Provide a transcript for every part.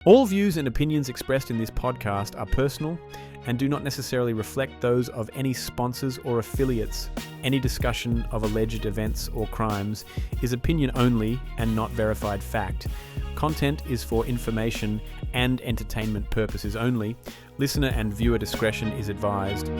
All views and opinions expressed in this podcast are personal and do not necessarily reflect those of any sponsors or affiliates. Any discussion of alleged events or crimes is opinion only and not verified fact. Content is for information and entertainment purposes only. Listener and viewer discretion is advised.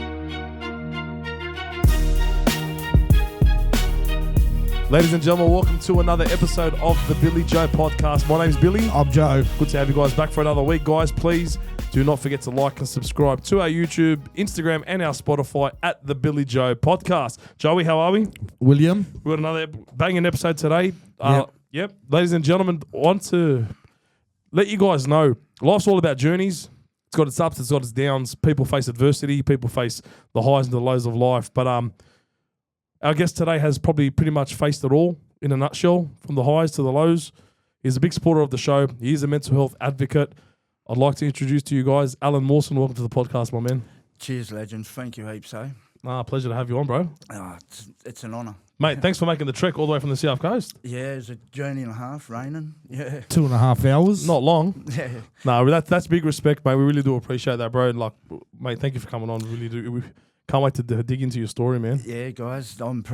Ladies and gentlemen, welcome to another episode of the BillyJoe Podcast. My name's Billy. I'm Joe. Good to have you guys back for another week. Guys, please do not forget to like and subscribe to our YouTube, Instagram, and our Spotify at the BillyJoe Podcast. Joey, how are we? William. We've got another banging episode today. Yep. Ladies and gentlemen, I want to let you guys know, life's all about journeys. It's got its ups, it's got its downs. People face adversity. People face the highs and the lows of life. But our guest today has probably pretty much faced it all in a nutshell, from the highs to the lows. He's a big supporter of the show. He is a mental health advocate. I'd like to introduce to you guys Allan Mawson. Welcome to the podcast, my man. Cheers, legends. Thank you heaps, eh? Pleasure to have you on, bro. It's an honour. Mate, thanks for making the trek all the way from the South Coast. Yeah, it's a journey and a half, raining. Yeah. 2.5 hours. Not long. Yeah. No, that's big respect, mate. We really do appreciate that, bro. And like, mate, thank you for coming on. We really do. We can't wait to dig into your story, man. Yeah, guys. I'm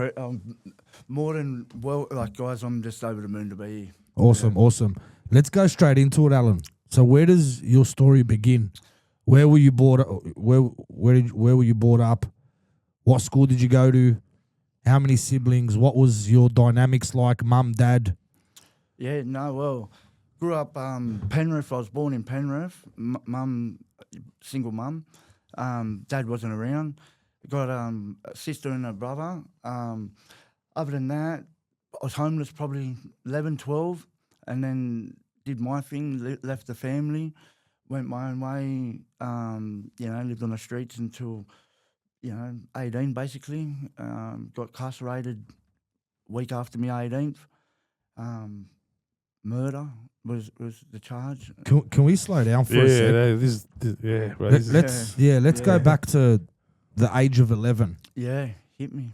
more than well, guys, I'm just over the moon to be here. Awesome. Let's go straight into it, Allan. So where does your story begin? Where were you brought up? Where were you brought up? What school did you go to? How many siblings? What was your dynamics like? Mum, dad? Yeah, no, well, grew up Penrith. I was born in Penrith. Mum, single mum. Dad wasn't around. Got a sister and a brother. Other than that, I was homeless probably 11, 12, and then did my thing, left the family, went my own way, lived on the streets until, 18 basically. Got incarcerated week after my 18th. Murder was the charge. Can we slow down for a sec? Let's go back to the age of 11. Yeah, hit me.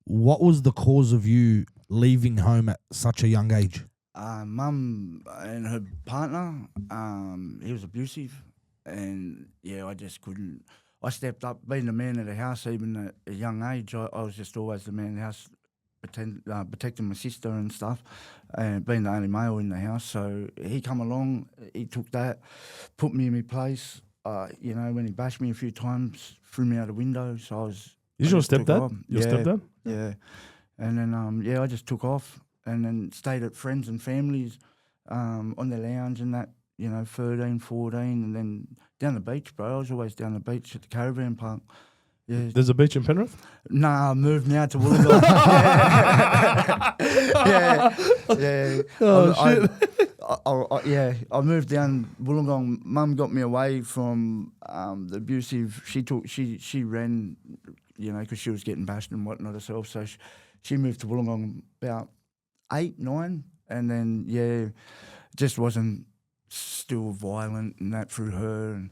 What was the cause of you leaving home at such a young age? Mum and her partner, he was abusive, and I just couldn't. I stepped up, being the man of the house, even at a young age. I was just always the man of the house, protecting my sister and stuff, and being the only male in the house. So he come along, he took that, put me in my place. When he bashed me a few times, threw me out the window. So I was. Is your stepdad? Your stepdad? Yeah. And then I just took off and then stayed at friends and families on the lounge and that. 13, 14, and then down the beach, bro. I was always down the beach at the caravan park. Yeah. There's a beach in Penrith? Nah, I moved now to Wollongong. Yeah. Oh, shit. I moved down Wollongong. Mum got me away from the abusive. She ran, because she was getting bashed and whatnot herself. So she moved to Wollongong about 8, 9, and then just wasn't still violent and that through her, and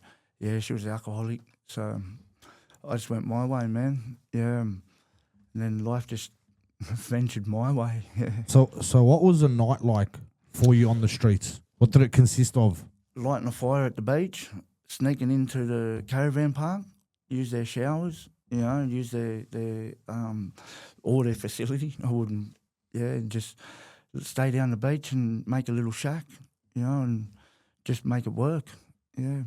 she was an alcoholic. So I just went my way, man. Yeah, and then life just ventured my way. Yeah. So what was a night like for you on the streets? What did it consist of? Lighting a fire at the beach, sneaking into the caravan park, use their showers, use their all their facility. I wouldn't, just stay down the beach and make a little shack, and just make it work. Yeah.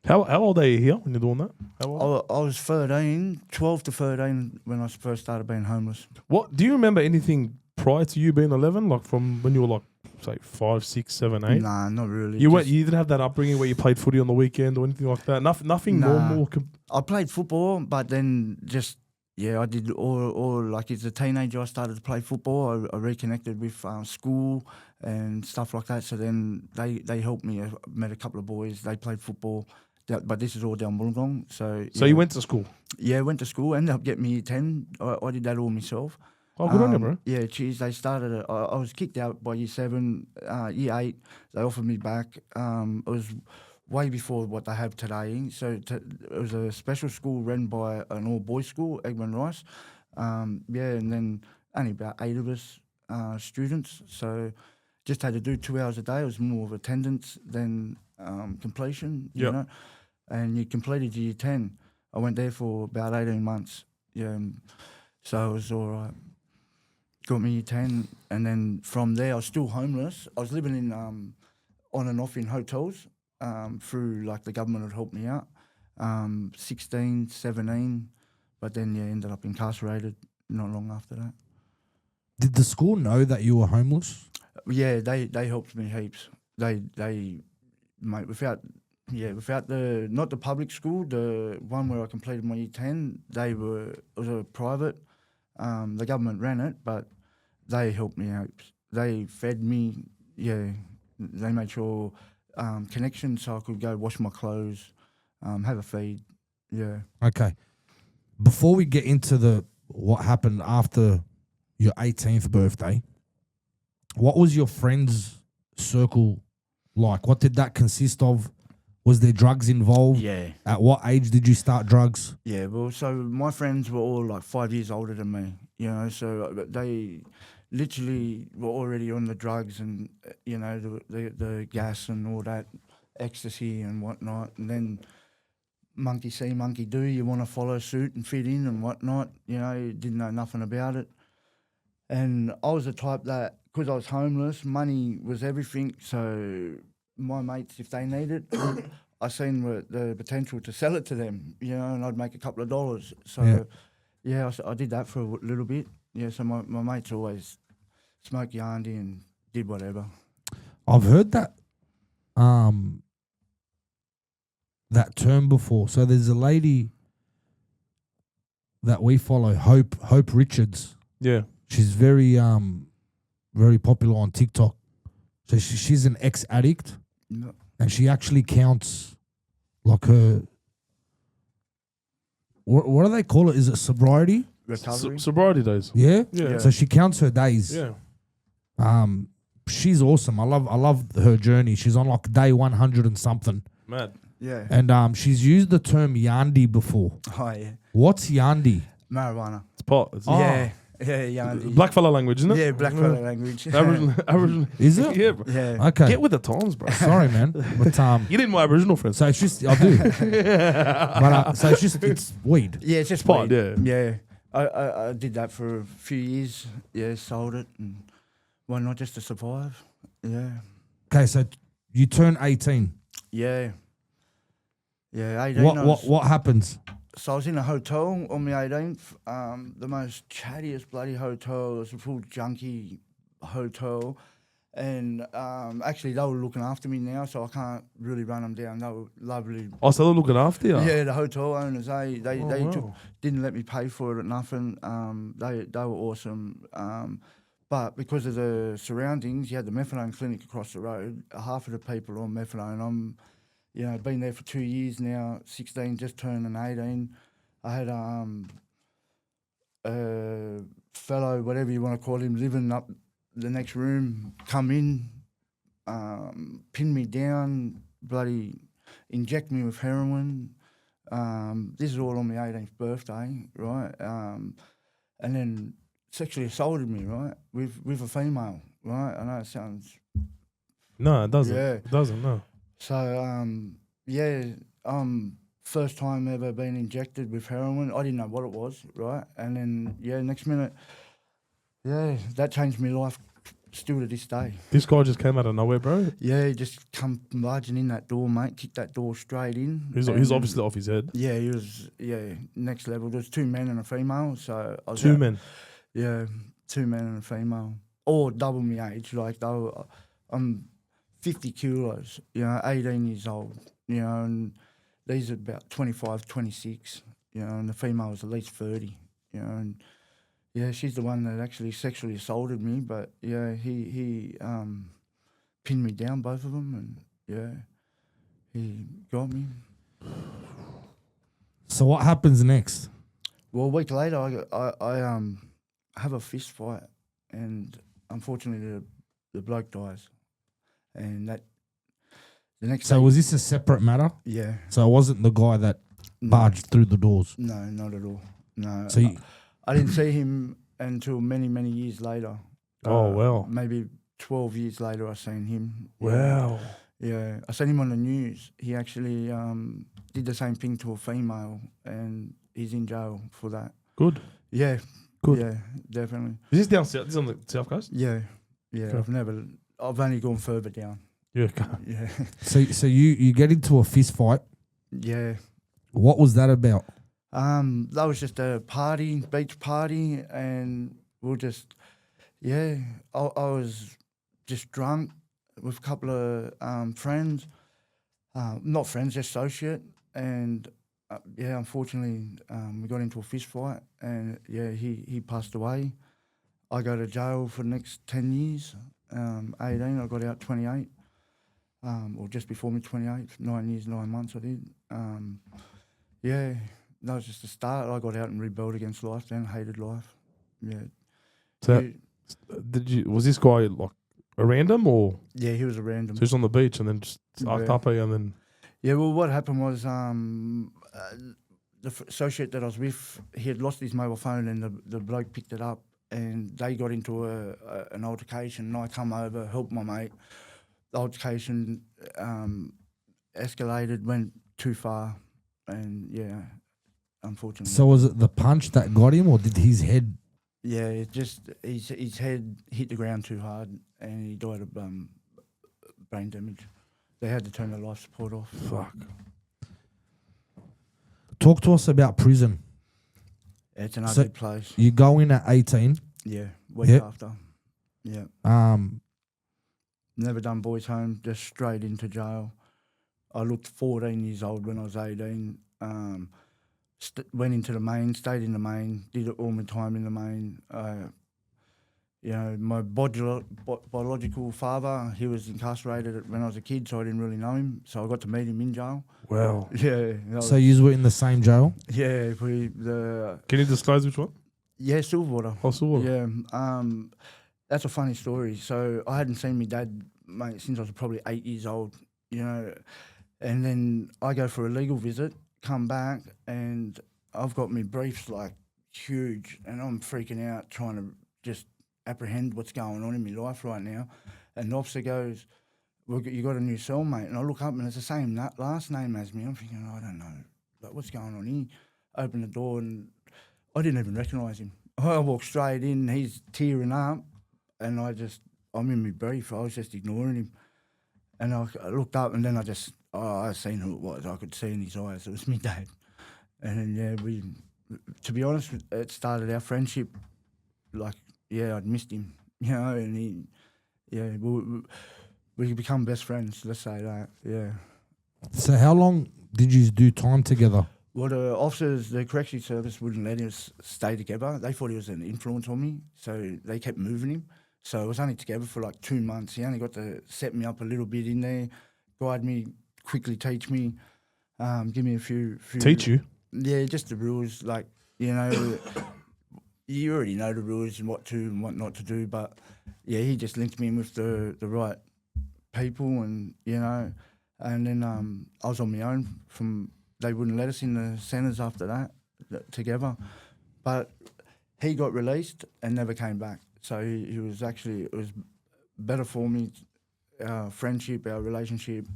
How old are you here when you're doing that? How old? I was 12 to 13 when I first started being homeless. What do you remember anything prior to you being 11? Like from when you were say 5, 6, 7, 8? Nah, not really. You didn't have that upbringing where you played footy on the weekend or anything like that. Nothing normal. I played football, but then just I did all like as a teenager I started to play football. I reconnected with school and stuff like that. So then they helped me. I met a couple of boys. They played football. But this is all down Wollongong. So you went to school? Yeah, went to school. Ended up getting me year 10. I did that all myself. Oh, good on you, bro. Yeah, geez, they started I was kicked out by year 7. Year 8, they offered me back. It was way before what they have today. So it was a special school run by an all-boys school, Egmont Rice. And then only about 8 of us students. So just had to do 2 hours a day. It was more of attendance than completion, you Yep. know. And you completed year 10. I went there for about 18 months. Yeah, so it was all right. Got me year 10, and then from there I was still homeless. I was living in on and off in hotels through like the government had helped me out. 16, 17, but then ended up incarcerated not long after that. Did the school know that you were homeless? Yeah, they helped me heaps. They mate, without the not the public school, the one where I completed my year 10, it was a private. The government ran it, but they helped me out. They fed me. Yeah, they made sure connections so I could go wash my clothes, have a feed. Yeah. Okay. Before we get into what happened after your 18th birthday, what was your friends' circle like? What did that consist of? Was there drugs involved? Yeah. At what age did you start drugs? Yeah, well, so my friends were all like 5 years older than me, you know, so they literally were already on the drugs and, you know, the gas and all that, ecstasy and whatnot. And then monkey see, monkey do, you want to follow suit and fit in and whatnot, you know, you didn't know nothing about it. And I was the type that, because I was homeless, money was everything, so my mates, if they needed it, I seen the potential to sell it to them, you know, and I'd make a couple of dollars. So, I did that for a little bit. Yeah, so my mates always smoked yardy and did whatever. I've heard that that term before. So there's a lady that we follow, Hope Richards. Yeah. She's very popular on TikTok. So she's an ex-addict. No. And she actually counts like her. What do they call it? Is it sobriety? Recovery. Sobriety days. Yeah? Yeah. So she counts her days. Yeah. She's awesome. I love her journey. She's on like day 100 and something. Mad. Yeah. And she's used the term yandi before. Oh, yeah. What's yandi? Marijuana. It's pot. It's Yeah. Yeah, yardy. Blackfella language, isn't it? Yeah, blackfella language. Aboriginal. Is it? Yeah, bro. Yeah. Okay. Get with the times, bro. Sorry, man. But You need my Aboriginal friends. so it's just I do. But so it's weed. Yeah, it's just pot, weed. Yeah. I did that for a few years. Yeah, sold it. And why not, just to survive? Yeah. Okay, so you turn 18. Yeah. Yeah, 18. What happens? So I was in a hotel on my 18th, the most chattiest bloody hotel. It was a full junkie hotel. And actually, they were looking after me now, so I can't really run them down. They were lovely. Oh, so they're looking after you? Yeah, the hotel owners, they wow. didn't let me pay for it or nothing. They were awesome. But because of the surroundings, you had the methadone clinic across the road. Half of the people on methadone. I'm, been there for 2 years now, 16, just turning 18. I had a fellow, whatever you want to call him, living up the next room, come in, pin me down, bloody inject me with heroin. This is all on my 18th birthday, right? And then sexually assaulted me, right, with a female, right? I know it sounds... No, it doesn't. Yeah. It doesn't, no. So, first time ever being injected with heroin. I didn't know what it was, right? And then, next minute, that changed my life still to this day. This guy just came out of nowhere, bro. Yeah, he just come marching in that door, mate, kicked that door straight in. He's obviously off his head. Yeah, he was, next level. There was 2 men and a female, so... I was 2 men? Yeah, 2 men and a female. Or double my age, like, I'm 50 kilos, 18 years old, and these are about 25, 26, and the female was at least 30, and... Yeah, she's the one that actually sexually assaulted me, but he pinned me down, both of them, and he got me. So what happens next? Well, a week later, I have a fist fight, and unfortunately, the bloke dies, and that the next. So day, was this a separate matter? Yeah. So it wasn't the guy that barged through the doors? No, not at all. No. So I didn't see him until many, many years later. Oh, well. Maybe 12 years later, I seen him. Wow. Yeah, I seen him on the news. He actually did the same thing to a female, and he's in jail for that. Good. Yeah, Good. Yeah, definitely. Is this down south? This is on the south coast? Yeah. Okay. I've only gone further down. Yeah. Okay. Yeah, So you get into a fist fight. yeah. What was that about? That was just a party, beach party, and we'll just, I was just drunk with a couple of friends, not friends, just associate, and unfortunately, we got into a fist fight, and he passed away. I go to jail for the next 10 years, 18, I got out 28, or just before me 28, 9 years, 9 months I did. That was just the start. I got out and rebelled against life then, hated life. Yeah. So was this guy like a random or? Yeah, he was a random. So he's on the beach and then just sucked up and then. Yeah, well, what happened was the associate that I was with, he had lost his mobile phone, and the bloke picked it up, and they got into an altercation, and I come over, helped my mate. The altercation escalated, went too far, and unfortunately. So was it the punch that got him, or did his head? Yeah, it just his head hit the ground too hard, and he died of brain damage. They had to turn the life support off. Fuck. Talk to us about prison. It's an ugly place. You go in at 18. Yeah, week Yep. after. Yeah. Never done boys' home, just straight into jail. I looked 14 years old when I was 18. Went into the main, stayed in the main, did all my time in the main. My biological father, he was incarcerated when I was a kid, so I didn't really know him. So I got to meet him in jail. Wow. Yeah. So you were in the same jail? Yeah, Can you disclose which one? Yeah, Silverwater. Oh, Silverwater. Yeah. That's a funny story. So I hadn't seen my dad, mate, since I was probably 8 years old, and then I go for a legal visit, come back, and I've got my briefs like huge, and I'm freaking out trying to just apprehend what's going on in my life right now. And the officer goes, "Well, you got a new cellmate," and I look up and it's the same last name as me. I'm thinking, I don't know, like, what's going on here? Open the door and I didn't even recognise him. I walked straight in, he's tearing up, and I'm in my brief. I was just ignoring him, and I looked up, and then I seen who it was. I could see in his eyes it was me dad. And then to be honest, it started our friendship. Like, I'd missed him, and we become best friends. Let's say that, yeah. So how long did you do time together? Well, the officers, the corrections service wouldn't let us stay together. They thought he was an influence on me, so they kept moving him. So I was only together for like 2 months. He only got to set me up a little bit in there, guide me, quickly teach me, give me a few... Teach you? Yeah, just the rules. Like, you already know the rules and what to and what not to do. But, he just linked me in with the right people, and, and then I was on my own they wouldn't let us in the centres after that together. But he got released and never came back. So he was actually, it was better for me, our friendship, our relationship,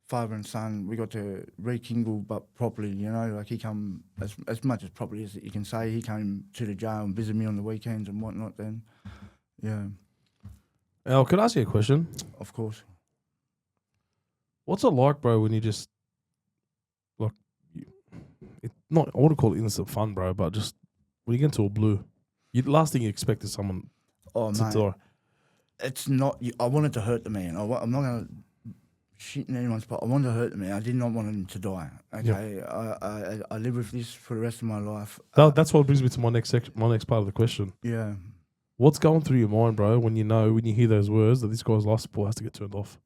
father and son, we got to rekindle, but properly, like he come, as much as properly as you can say, he came to the jail and visited me on the weekends and whatnot then. Yeah. Al, could I ask you a question? Of course. What's it like, bro, when you just, like, I want to call it innocent fun, bro, but just when you get into a blue, last thing you expect is someone to die. It's not, I wanted to hurt the man. I'm not going to shit in anyone's spot. I wanted to hurt the man. I did not want him to die. Okay, yep. I live with this for the rest of my life. That's what brings me to my next part of the question. Yeah. What's going through your mind, bro, when you hear those words that this guy's life support has to get turned off,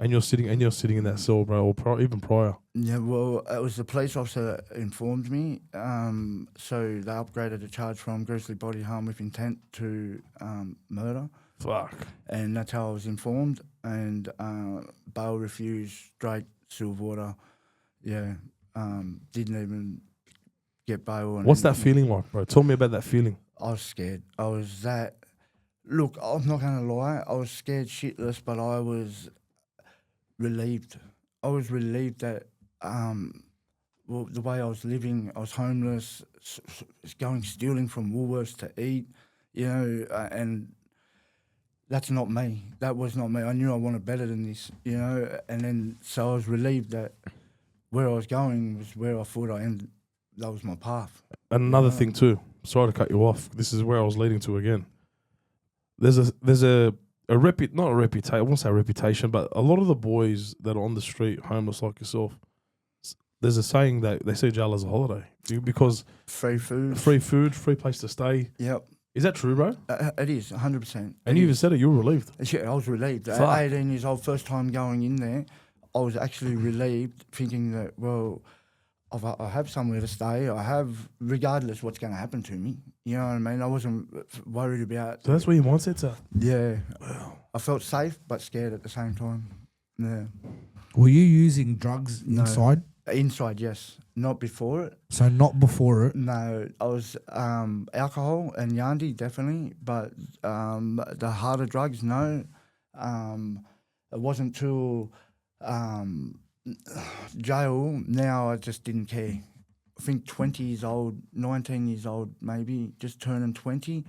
and you're sitting in that cell, bro, or even prior? Yeah, well, it was the police officer informed me. So they upgraded the charge from grievous bodily harm with intent to murder. Fuck. And that's how I was informed. And bail refused, straight Silverwater. Yeah. Didn't even get bail. What's that feeling like, bro? Tell me about that feeling. I was scared. I was that, Look, I'm not going to lie. I was scared shitless, but I was relieved. I was relieved that the way I was living, I was homeless, stealing from Woolworths to eat, and that's not me. That was not me. I knew I wanted better than this, and then so I was relieved that where I was going was where I thought I ended. That was my path. And another thing too, sorry to cut you off. This is where I was leading to again. There's a not a reputation. I won't say a reputation, but a lot of the boys that are on the street, homeless like yourself, there's a saying that they see jail as a holiday because free food, free place to stay. Yep. Is that true, bro? It is 100%. And you even said it. You were relieved. Yeah, I was relieved. Fuck. At 18 years old, first time going in there, I was actually relieved, thinking that I have somewhere to stay. I have, regardless what's going to happen to me. You know what I mean? I wasn't worried about. So that's where your mindset's at. Yeah. Wow. I felt safe but scared at the same time. Yeah. Were you using drugs inside? Inside, yes. Not before it. So not before it? No. I was alcohol and Yandi, definitely. But the harder drugs, no. It wasn't till jail. Now I just didn't care. I think 20 years old, 19 years old maybe, just turning 20.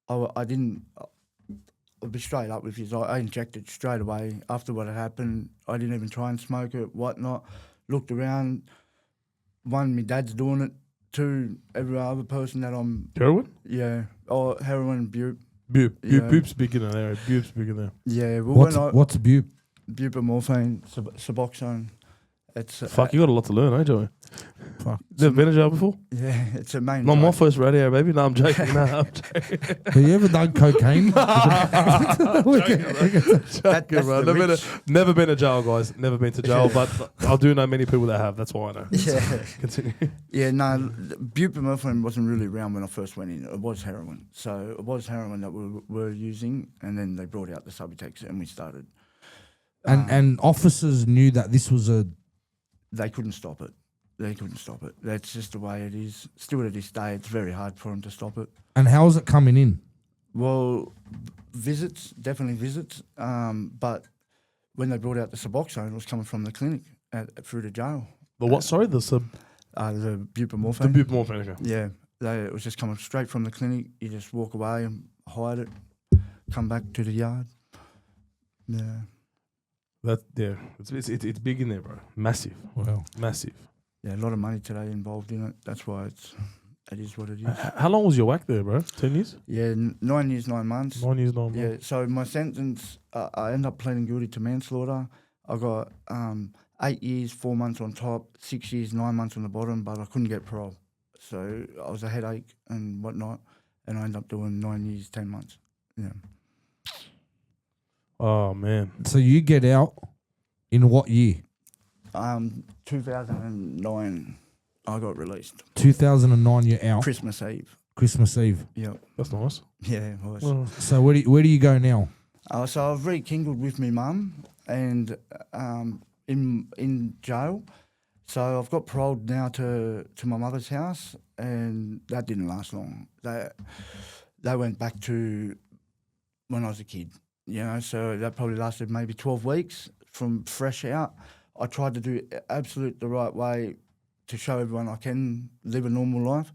I didn't... I'll be straight up with you. I injected straight away after what had happened. I didn't even try and smoke it, whatnot. Looked around. One, my dad's doing it. Two, every other person that I'm... Heroin? Yeah. Oh, heroin, bupe. Bupe. Yeah. Bupe's big in there. Bupe's big in there. Yeah. Well, what's bupe? Buprenorphine, Suboxone. It's Fuck, you got a lot to learn, eh, Joey? Fuck. Never been to jail before? Yeah, it's a main. Not drug. my first radio, baby. No, I'm joking. No, I'm joking. Have you ever done cocaine? That's Bro. the Never been to jail, guys. Never been to jail, but I do know many people that have. That's why I know. Yeah. Continue. Yeah, no, buprenorphine wasn't really around when I first went in. It was heroin. So it was heroin that we were using, and then they brought out the Subutex, and we started. And officers knew that this was a... They couldn't stop it. That's just the way it is. Still to this day, it's very hard for them to stop it. And how is it coming in? Well, visits, definitely visits. But when they brought out the Suboxone, it was coming from the clinic through the jail. The what? Sorry, the buprenorphine. The buprenorphine. Okay. Yeah, it was just coming straight from the clinic. You just walk away and hide it, come back to the yard. Yeah. It's big in there, bro. Massive. Wow. Massive. Yeah, a lot of money today involved in it. That's why it is what it is. How long was your whack there, bro? 10 years? Yeah, 9 years, 9 months. 9 years, 9 months. Yeah, so my sentence, I ended up pleading guilty to manslaughter. I got 8 years, 4 months on top, 6 years, 9 months on the bottom, but I couldn't get parole. So I was a headache and whatnot, and I ended up doing 9 years, 10 months. Yeah. Oh, man. So you get out in what year? 2009, I got released. 2009, you're out. Christmas Eve. Christmas Eve. Yeah. That's nice. Yeah, it was. Well, So where do you go now? So I've rekindled with my mum and in jail. So I've got paroled now to my mother's house, and that didn't last long. They went back to when I was a kid, so that probably lasted maybe 12 weeks from fresh out. I tried to do the right way to show everyone I can live a normal life,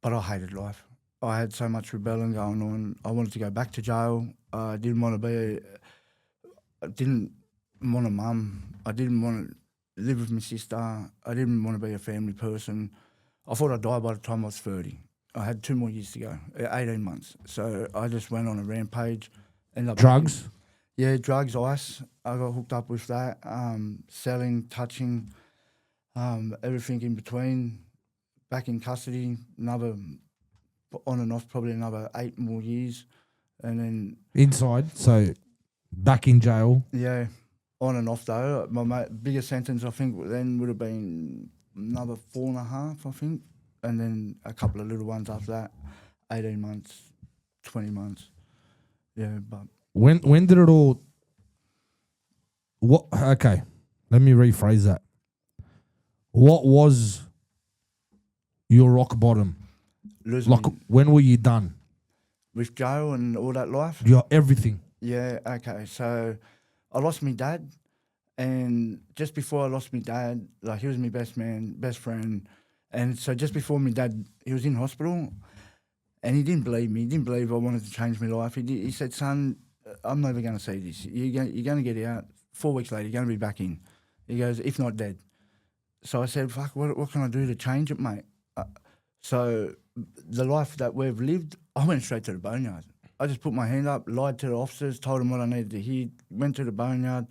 but I hated life. I had so much rebellion going on. I wanted to go back to jail. I didn't want a mum. I didn't want to live with my sister. I didn't want to be a family person. I thought I'd die by the time I was 30. I had 2 more years to go, 18 months. So I just went on a rampage. Drugs? Yeah, drugs, ice. I got hooked up with that. Selling, touching, everything in between. Back in custody, another on and off, probably another 8 more years. And then... Inside, so back in jail. Yeah, on and off though. My biggest sentence, I think, then would have been another 4.5, I think. And then a couple of little ones after that, 18 months, 20 months. Yeah, but... When did it all... Okay, let me rephrase that. What was your rock bottom? When were you done? with Joe and all that life. You're everything. Yeah, okay. So I lost my dad, and just before I lost my dad, like he was my best man, best friend, and so just before my dad, he was in hospital, and he didn't believe me. He didn't believe I wanted to change my life. He said, "Son, I'm never going to see this. You're going to get out. 4 weeks later, you're going to be back in." He goes, "If not dead." So I said, "Fuck, what can I do to change it, mate?" So the life that we've lived, I went straight to the boneyard. I just put my hand up, lied to the officers, told them what I needed to hear, went to the boneyard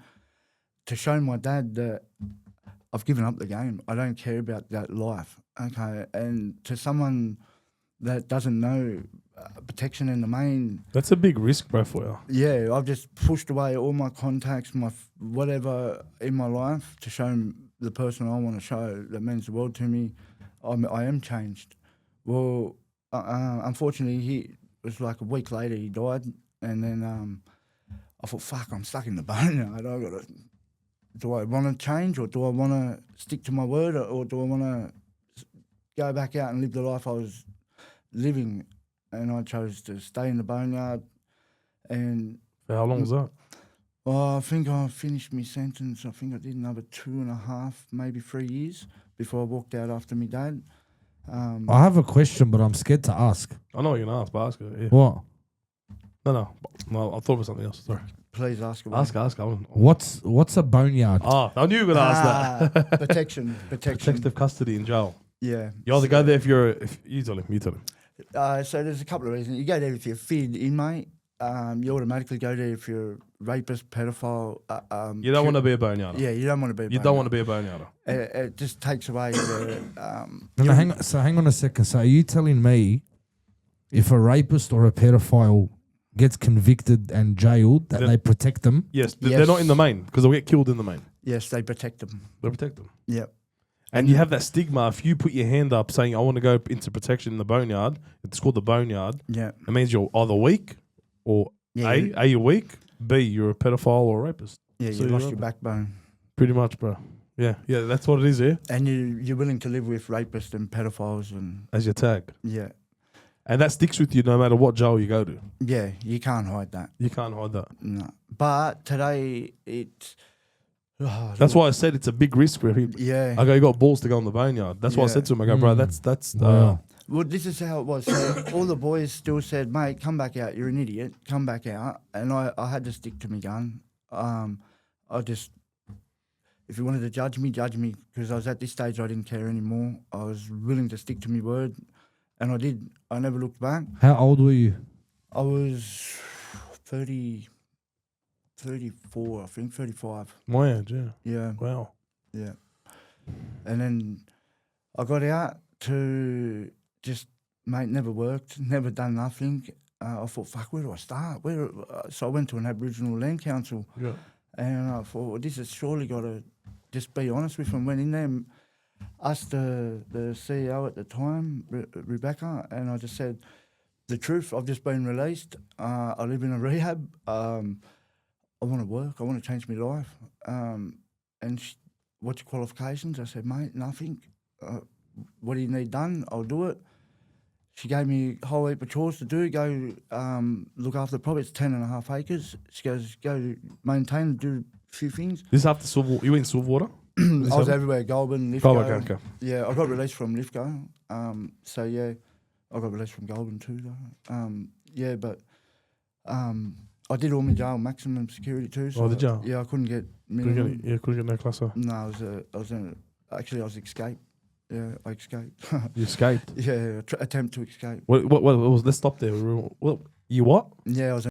to show my dad that I've given up the game. I don't care about that life, okay? And to someone that doesn't know protection in the main... That's a big risk, bro, for you. Yeah, I've just pushed away all my contacts, my whatever in my life to show the person I want to show that means the world to me. I am changed. Well, unfortunately, it was like a week later he died, and then I thought, fuck, I'm stuck in the boneyard. Do I want to change, or do I want to stick to my word, or do I want to go back out and live the life I was living? And I chose to stay in the boneyard. And How long was that? well, I think I finished my sentence. I think I did another 2.5, maybe 3 years before I walked out after my dad. I have a question, but I'm scared to ask. I know what you're going to ask, but ask it. Yeah. What? No, I thought of something else. Sorry. Please ask away. Ask. What's a boneyard? I knew you were going to ask that. Protection. Protective custody in jail. Yeah. You either go there if you tell him. So there's a couple of reasons. You go there if you're a feared inmate. You automatically go there if you're a rapist, pedophile. You don't want to be a boneyarder. Yeah, you don't want to be. You don't want to be a boneyarder. It just takes away the. No, hang on a second. So are you telling me if a rapist or a pedophile gets convicted and jailed, that they protect them? Yes, they're not in the main because they'll get killed in the main. Yes, they protect them. They protect them. Yep. And you have that stigma. If you put your hand up saying, I want to go into protection in the boneyard, it's called the boneyard. Yeah. It means you're either weak or A, you're weak, B, you're a pedophile or a rapist. Yeah, So you lost you're your backbone. Pretty much, bro. Yeah, that's what it is, yeah? And you're willing to live with rapists and pedophiles and... As your tag. Yeah. And that sticks with you no matter what jail you go to. Yeah, you can't hide that. You can't hide that. No. But today, it's... That's why I said it's a big risk for him. Yeah. I go, you got balls to go in the boneyard. That's why I said to him, I go, bro, that's Wow. Well, this is how it was. So all the boys still said, mate, come back out. You're an idiot. Come back out. And I had to stick to my gun. If you wanted to judge me, because I was at this stage I didn't care anymore. I was willing to stick to my word, and I did. I never looked back. How old were you? I was 34, I think, 35. my age, yeah. Yeah, Wow. yeah. And then I got out to just, mate, never worked, never done nothing. I thought, fuck, where do I start? So I went to an Aboriginal Land Council. Yeah. And I thought, well, this has surely got to just be honest with them. Went in there and asked the CEO at the time, Rebecca, and I just said, the truth, I've just been released. I live in a rehab. I want to work. I want to change my life. And what's your qualifications? I said, mate, nothing. What do you need done? I'll do it. She gave me a whole heap of chores to do. Go look after the property. It's 10.5 acres. She goes, go maintain, do a few things. This after Silverwater. You went in Silverwater? I was everywhere, Goulburn, Lithgow. Oh, okay. Yeah, I got released from Lithgow. So, yeah, I got released from Goulburn too, though. Yeah, but I did all my jail maximum security too. So did you? Yeah, I couldn't get minimum. Couldn't get no cluster. No, I was escaped. Yeah, I escaped. You escaped? Yeah, attempt to escape. What was, let's stop there. You what? Yeah, I was...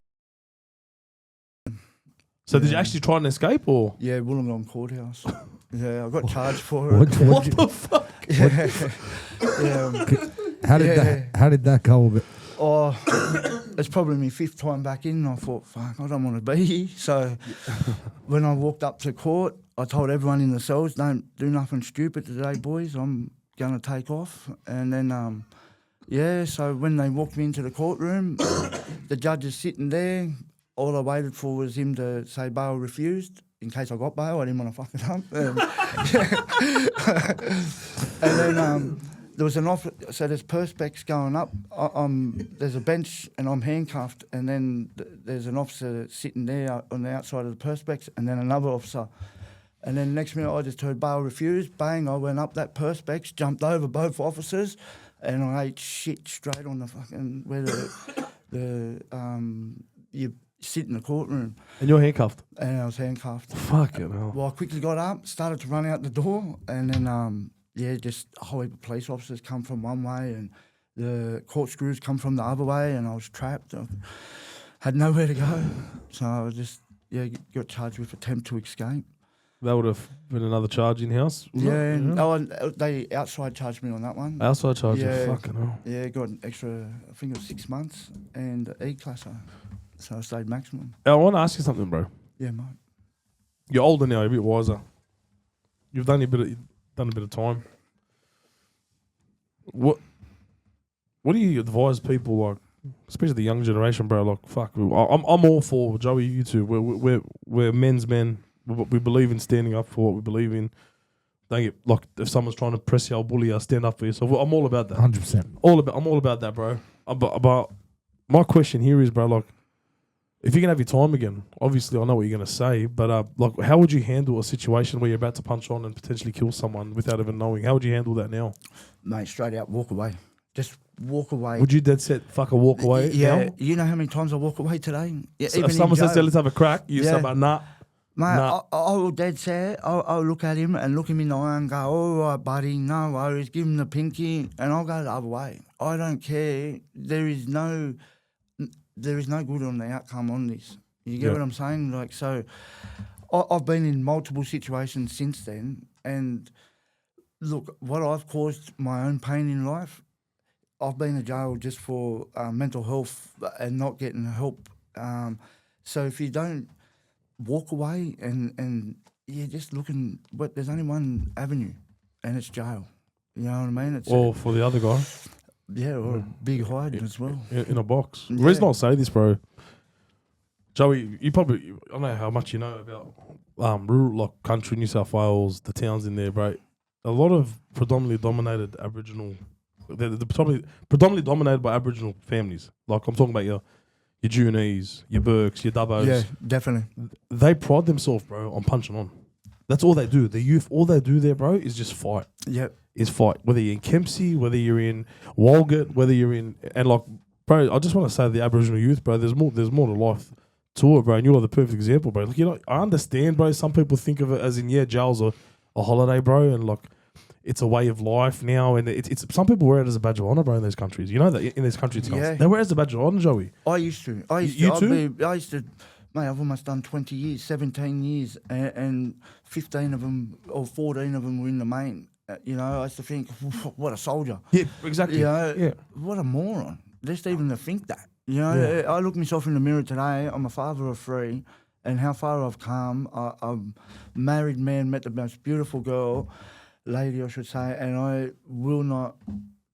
So did you actually try and escape or? Yeah, Wollongong Courthouse. Yeah, I got charged for it. What the fuck? Yeah. How did that go? Oh, it's probably my 5th time back in. I thought, fuck, I don't want to be here. So when I walked up to court, I told everyone in the cells, don't do nothing stupid today, boys. I'm going to take off. And then, so when they walked me into the courtroom, the judge is sitting there. All I waited for was him to say bail refused. In case I got bail, I didn't want to fuck it up. And then there was an officer, so there's perspex going up. There's a bench and I'm handcuffed, and then there's an officer sitting there on the outside of the perspex, and then another officer. And then next minute I just heard bail refused. Bang, I went up that perspex, jumped over both officers, and I ate shit straight on the fucking, where you sit in the courtroom. And you're handcuffed? And I was handcuffed. Fucking hell. Well, I quickly got up, started to run out the door, and then, just a whole heap of police officers come from one way and the corkscrews come from the other way, and I was trapped. I had nowhere to go. So I was just, got charged with attempt to escape. That would have been another charge in-house? They outside charged me on that one. Outside charge? Fucking hell. Yeah, got an extra, I think it was 6 months, and E-classer. So I stayed maximum. I want to ask you something, bro. Yeah, mate. You're older now, you're a bit wiser. You've done a bit of time. What do you advise people, like, especially the young generation, bro? Like, fuck, I'm all for Joey. You two, we're men's men. We believe in standing up for what we believe in. Don't get, like, if someone's trying to press you or bully you, stand up for yourself. I'm all about that. 100%. I'm all about that, bro. But my question here is, bro, like, if you can have your time again, obviously I know what you're gonna say, but like, how would you handle a situation where you're about to punch on and potentially kill someone without even knowing? How would you handle that now? Mate, straight out, walk away. Just walk away. Would you dead set walk away? Yeah. Now? You know how many times I walk away today? Yeah, So if someone says, let's have a crack, you say, nah. Mate, nah. I will dead set. I'll look at him and look him in the eye and go, all right, buddy, no worries, give him the pinky, and I'll go the other way. I don't care. There is no good on the outcome on this. You get what I'm saying? Like, so I've been in multiple situations since then, and look, what I've caused my own pain in life, I've been in jail just for mental health and not getting help. So if you don't walk away and you're just looking, but there's only one avenue, and it's jail. You know what I mean? Or for the other guy. Yeah, or a big hide as well. In a box. The reason I'll say this, bro, Joey, I don't know how much you know about rural, like, country, New South Wales, the towns in there, bro. A lot of predominantly dominated Aboriginal, they're predominantly dominated by Aboriginal families. Like, I'm talking about your Junees, your Burks, your Dubbos. Yeah, definitely. They pride themselves, bro, on punching on. That's all they do. The youth, all they do there, bro, is just fight. Yep. Is fight. Whether you're in Kempsey, whether you're in Walgett, whether you're in, and like, bro, I just want to say the Aboriginal youth, bro, there's more to life to it, bro, and you're the perfect example, bro. Like, you know, I understand, bro, some people think of it as in, jail's a holiday, bro, and like, it's a way of life now, and it's some people wear it as a badge of honor, bro, in those countries. You know that in this country, they wear it as a badge of honor, Joey. I used to. Mate, I've almost done 20 years, 17 years, and 15 of them or 14 of them were in the main. You know, I used to think, what a soldier. Yeah, exactly. You know, what a moron. Just even to think that. You know, I look myself in the mirror today. I'm a father of 3, and how far I've come. I'm a married man, met the most beautiful lady, I should say, and I will not,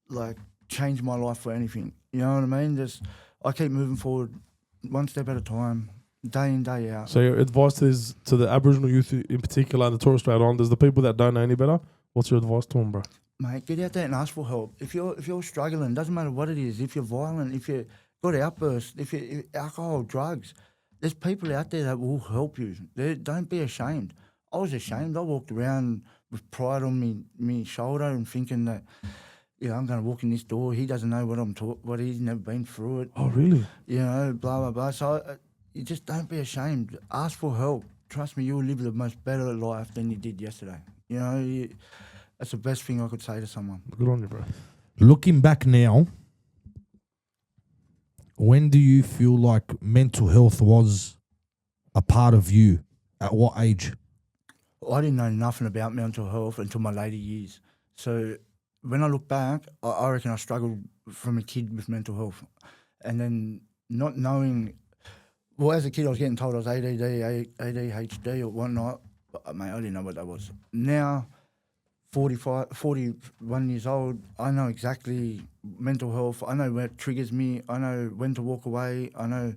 like, change my life for anything. You know what I mean? I keep moving forward one step at a time, day in, day out. So your advice to the Aboriginal youth in particular and the Torres Strait Islanders, the people that don't know any better, what's your advice to them, bro? Mate, get out there and ask for help. If you're struggling, doesn't matter what it is, if you're violent, if you've got outbursts, if alcohol, drugs, there's people out there that will help you. Don't be ashamed. I was ashamed. I walked around with pride on me shoulder and thinking that, I'm going to walk in this door. He doesn't know what he's never been through it. Oh, really? You know, blah, blah, blah. So you just don't be ashamed. Ask for help. Trust me, you will live the most better life than you did yesterday. You know, that's the best thing I could say to someone. Good on you, bro. Looking back now, when do you feel like mental health was a part of you? At what age? I didn't know nothing about mental health until my later years. So when I look back, I reckon I struggled from a kid with mental health. And then not knowing, well, as a kid I was getting told I was ADD, ADHD or whatnot. But, mate, I didn't know what that was. Now, 41 years old, I know exactly mental health. I know what triggers me. I know when to walk away. I know,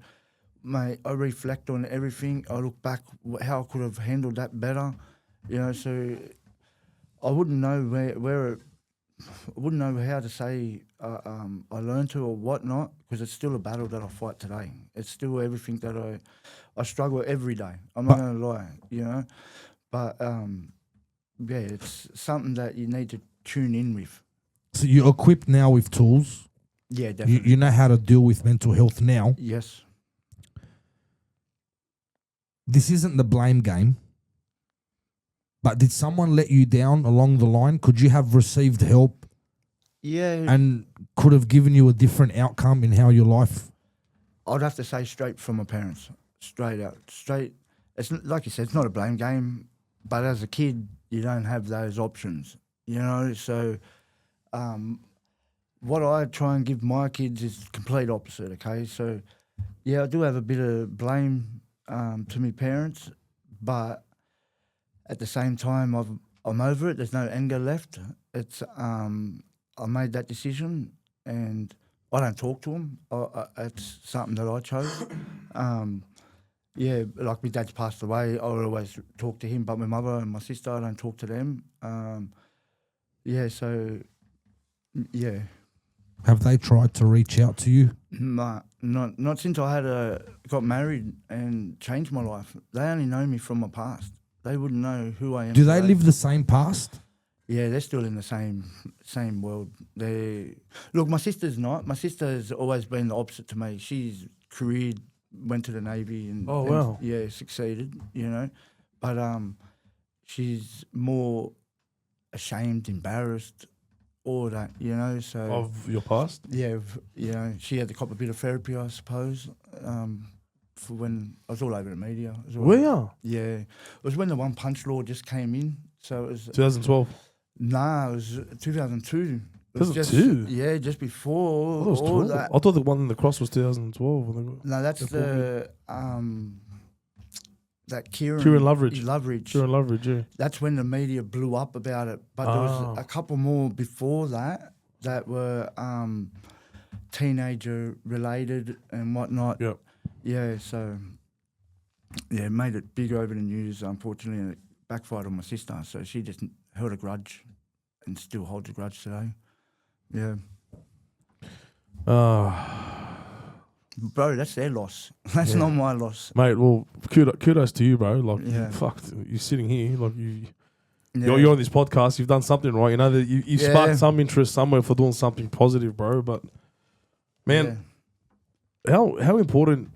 mate, I reflect on everything. I look back how I could have handled that better. You know, so I wouldn't know where wouldn't know how to say I learned to or whatnot, because it's still a battle that I fight today. It's still everything that I struggle every day. I'm not going to lie, you know. But, yeah, it's something that you need to tune in with. So you're equipped now with tools. Yeah, definitely. You know how to deal with mental health now. Yes. This isn't the blame game. But did someone let you down along the line? Could you have received help Yeah. and could have given you a different outcome in how your life? I'd have to say straight from my parents, straight out, straight. It's like you said, it's not a blame game, but as a kid, you don't have those options, you know. So, what I try and give my kids is complete opposite. Okay, so yeah, I do have a bit of blame to my parents, but at the same time, I'm over it. There's no anger left. It's I made that decision, and I don't talk to them. It's something that I chose. Yeah, like my dad's passed away. I would always talk to him, but my mother and my sister, I don't talk to them. Yeah, so yeah. Have they tried to reach out to you? Nah, not since I got married and changed my life. They only know me from my past. They wouldn't know who I am. Do they today. live the same past? Yeah, they're still in the same world. Look, my sister's not. My sister's always been the opposite to me. She's careered, went to the Navy, and wow. yeah, succeeded. You know, but she's more ashamed, embarrassed, all that. You know, so Of your past? yeah, you know, she had to cop a bit of therapy, I suppose. For when I was all over the media. Where? Yeah, it was when the one punch law just came in. So it was 2012. Nah, it was 2002. It was 2002? Yeah, just before I thought it was all 12. that. I thought the one in the cross was 2012. No, that's before that Kieran Loveridge. Kieran Loveridge, yeah. That's when the media blew up about it. But there was a couple more before that were teenager related and whatnot. Yep. Yeah, so yeah, it made it big over the news, unfortunately, and it backfired on my sister. So she just held a grudge and still holds a grudge today. Yeah. Bro, that's their loss. That's not my loss. Mate, well, kudos to you, bro. Like, Yeah. fuck, you're sitting here, like Yeah. you're on this podcast. You've done something right. You know that you Yeah. sparked some interest somewhere for doing something positive, bro. But man, how important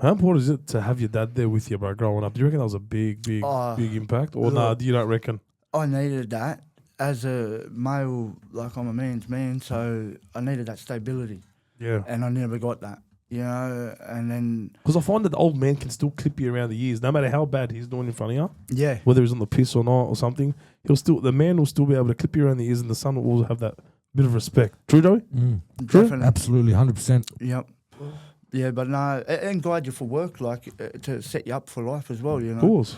is it to have your dad there with you, bro? Growing up, do you reckon that was a big impact, or nah? You don't reckon? I needed that as a male. Like, I'm a man's man, so I needed that stability, Yeah. and I never got that. You know, and then Because I find that the old man can still clip you around the ears, no matter how bad he's doing in front of you. yeah, Whether he's on the piss or not or something, the man will still be able to clip you around the ears, and the son will also have that bit of respect. True, Joey? definitely. Absolutely, 100%. Yep. Yeah, but no, and guide you for work, like to set you up for life as well. You know. Of course.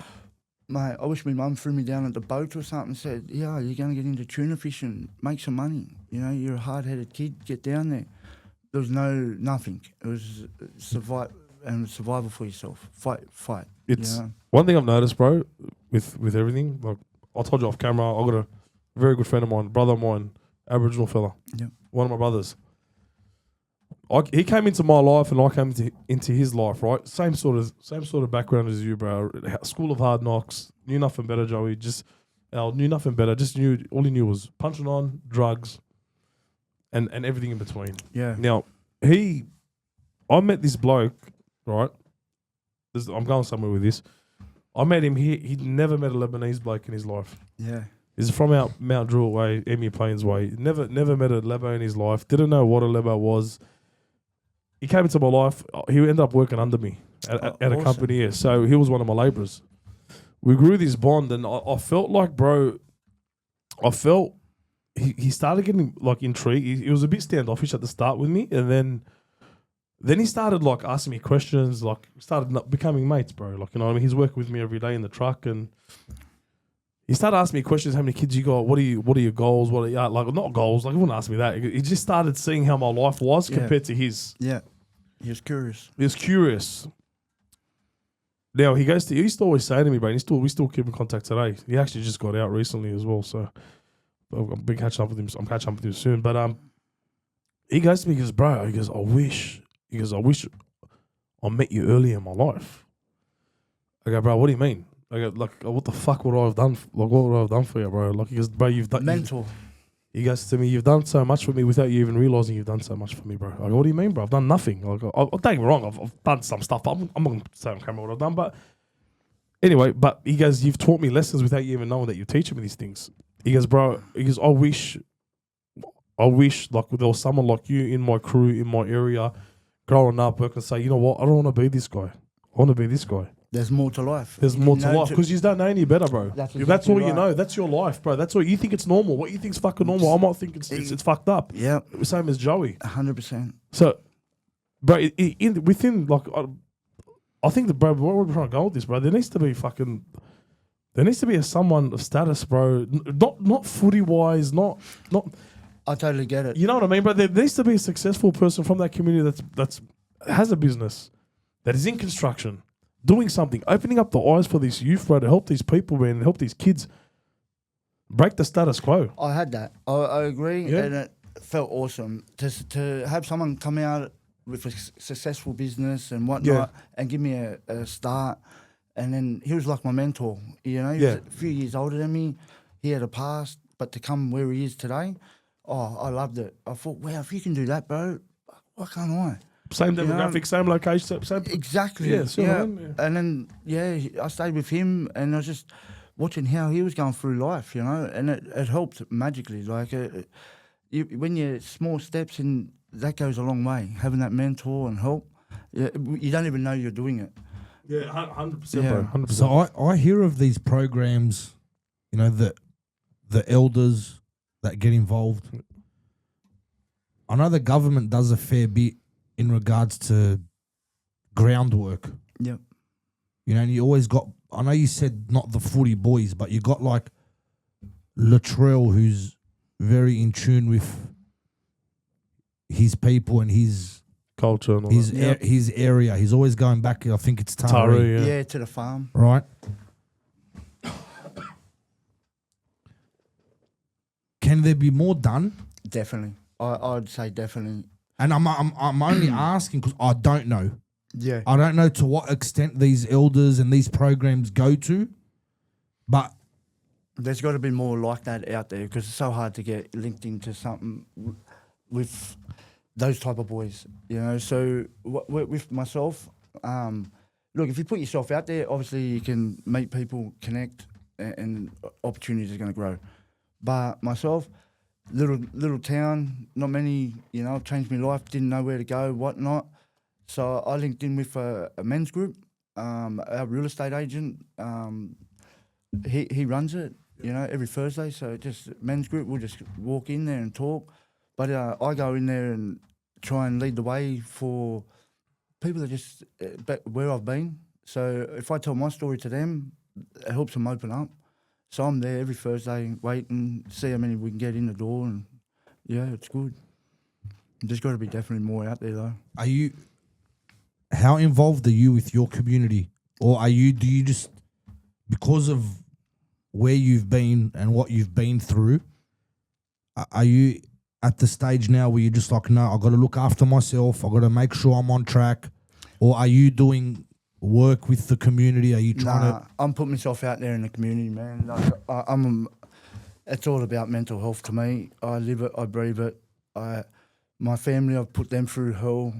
Mate, I wish my mum threw me down at the boat or something and said, yeah, you're going to get into tuna fishing, make some money. You know, you're a hard-headed kid, get down there. There was nothing. It was survival for yourself. Fight. It's you know? one thing I've noticed, bro, with everything. Like I told you off camera, I got a very good friend of mine, brother of mine, Aboriginal fella. Yeah. One of my brothers. He came into my life and I came into his life, right? Same sort of background as you, bro. School of hard knocks. Knew nothing better, Joey. Knew nothing better. Just knew all he knew was punching on, drugs, and everything in between. Yeah. Now I met this bloke, right? I'm going somewhere with this. I met him. He'd never met a Lebanese bloke in his life. Yeah. He's from out Mount Druitt way, Emir Plains way. Never met a Lebo in his life. Didn't know what a Lebo was. He came into my life. He ended up working under me at a awesome. company here. So he was one of my labourers. We grew this bond, and I felt like, bro, he started getting like intrigued. He was a bit standoffish at the start with me, and then he started like asking me questions. Like started becoming mates, bro. Like, you know what I mean? He's working with me every day in the truck, and he started asking me questions. How many kids you got? What are your goals? What are you, like not goals? Like he wouldn't ask me that. He just started seeing how my life was compared to his. Yeah. He was curious. He was curious. Now he used to always say to me, bro, we still keep in contact today. He actually just got out recently as well. So, I've been catching up with him. I'm catching up with him soon. But he goes to me, he goes, bro, he goes, I wish I met you earlier in my life. I go, bro, what do you mean? I go, like, what the fuck would I have done? Like, what would I have done for you, bro? Like, he goes, bro, you've done Mental. He goes to me, you've done so much for me without you even realising you've done so much for me, bro. I go, what do you mean, bro? I've done nothing. Like, don't get me wrong, I've done some stuff. I'm not going to say on camera what I've done, but anyway, but he goes, you've taught me lessons without you even knowing that you're teaching me these things. He goes, bro, I wish like there was someone like you in my crew, in my area, growing up, where I can say, you know what, I don't want to be this guy. I want to be this guy. There's more to life. There's more to life because you don't know any better, bro. That's If that's all exactly you know. right. That's your life, bro. That's all you think it's normal. What you think's fucking normal, I might think it's fucked up. Yeah, Same as Joey. 100%. So, bro, within like, I think that, bro, what we're trying to go with this, bro. There needs to be someone of status, bro. Not footy wise, not. I totally get it. You know what I mean, bro? There needs to be a successful person from that community that's has a business, that is in construction, doing something, opening up the eyes for this youth, bro, to help these people, man, and help these kids break the status quo. I had that. I agree, Yeah. and it felt awesome to have someone come out with a successful business and whatnot, and give me a start. And then he was like my mentor. You know, he was a few years older than me. He had a past, but to come where he is today, I loved it. I thought, wow, if you can do that, bro, why can't I? Same demographic, same location, same. Exactly. Yeah, so yeah. man, And then, I stayed with him, and I was just watching how he was going through life, you know, and it helped magically. Like, when you're small steps, and that goes a long way, having that mentor and help. You don't even know you're doing it. Yeah, 100%, Yeah. bro. 100%. So I hear of these programs, you know, the elders that get involved. I know the government does a fair bit in regards to groundwork. Yep. You know, and you always got, I know you said not the footy boys, but you got like Latrell, who's very in tune with his people and his culture and all his that. his area. He's always going back, I think it's Taree. Taree, Yeah, to the farm. Right? Can there be more done? Definitely. I'd say definitely. And I'm only asking because I don't know. Yeah. I don't know to what extent these elders and these programs go to, but There's got to be more like that out there, because it's so hard to get linked into something with those type of boys, you know. So with myself, look, if you put yourself out there, obviously you can meet people, connect, and opportunities are going to grow. But myself, little town, not many, you know, changed my life, didn't know where to go, whatnot. So I linked in with a men's group, our real estate agent. He runs it, you know, every Thursday. So just men's group, we'll just walk in there and talk. But I go in there and try and lead the way for people that just where I've been. So if I tell my story to them, it helps them open up. So I'm there every Thursday waiting, see how many we can get in the door, and yeah, it's good. There's got to be definitely more out there though. how involved are you with your community? Or do you just, because of where you've been and what you've been through, are you at the stage now where you're just like, no, I've got to look after myself, I've got to make sure I'm on track? Or are you doing work with the community? Are you trying to... I'm putting myself out there in the community, man. Like, it's all about mental health to me. I live it, I breathe it. My family, I've put them through hell,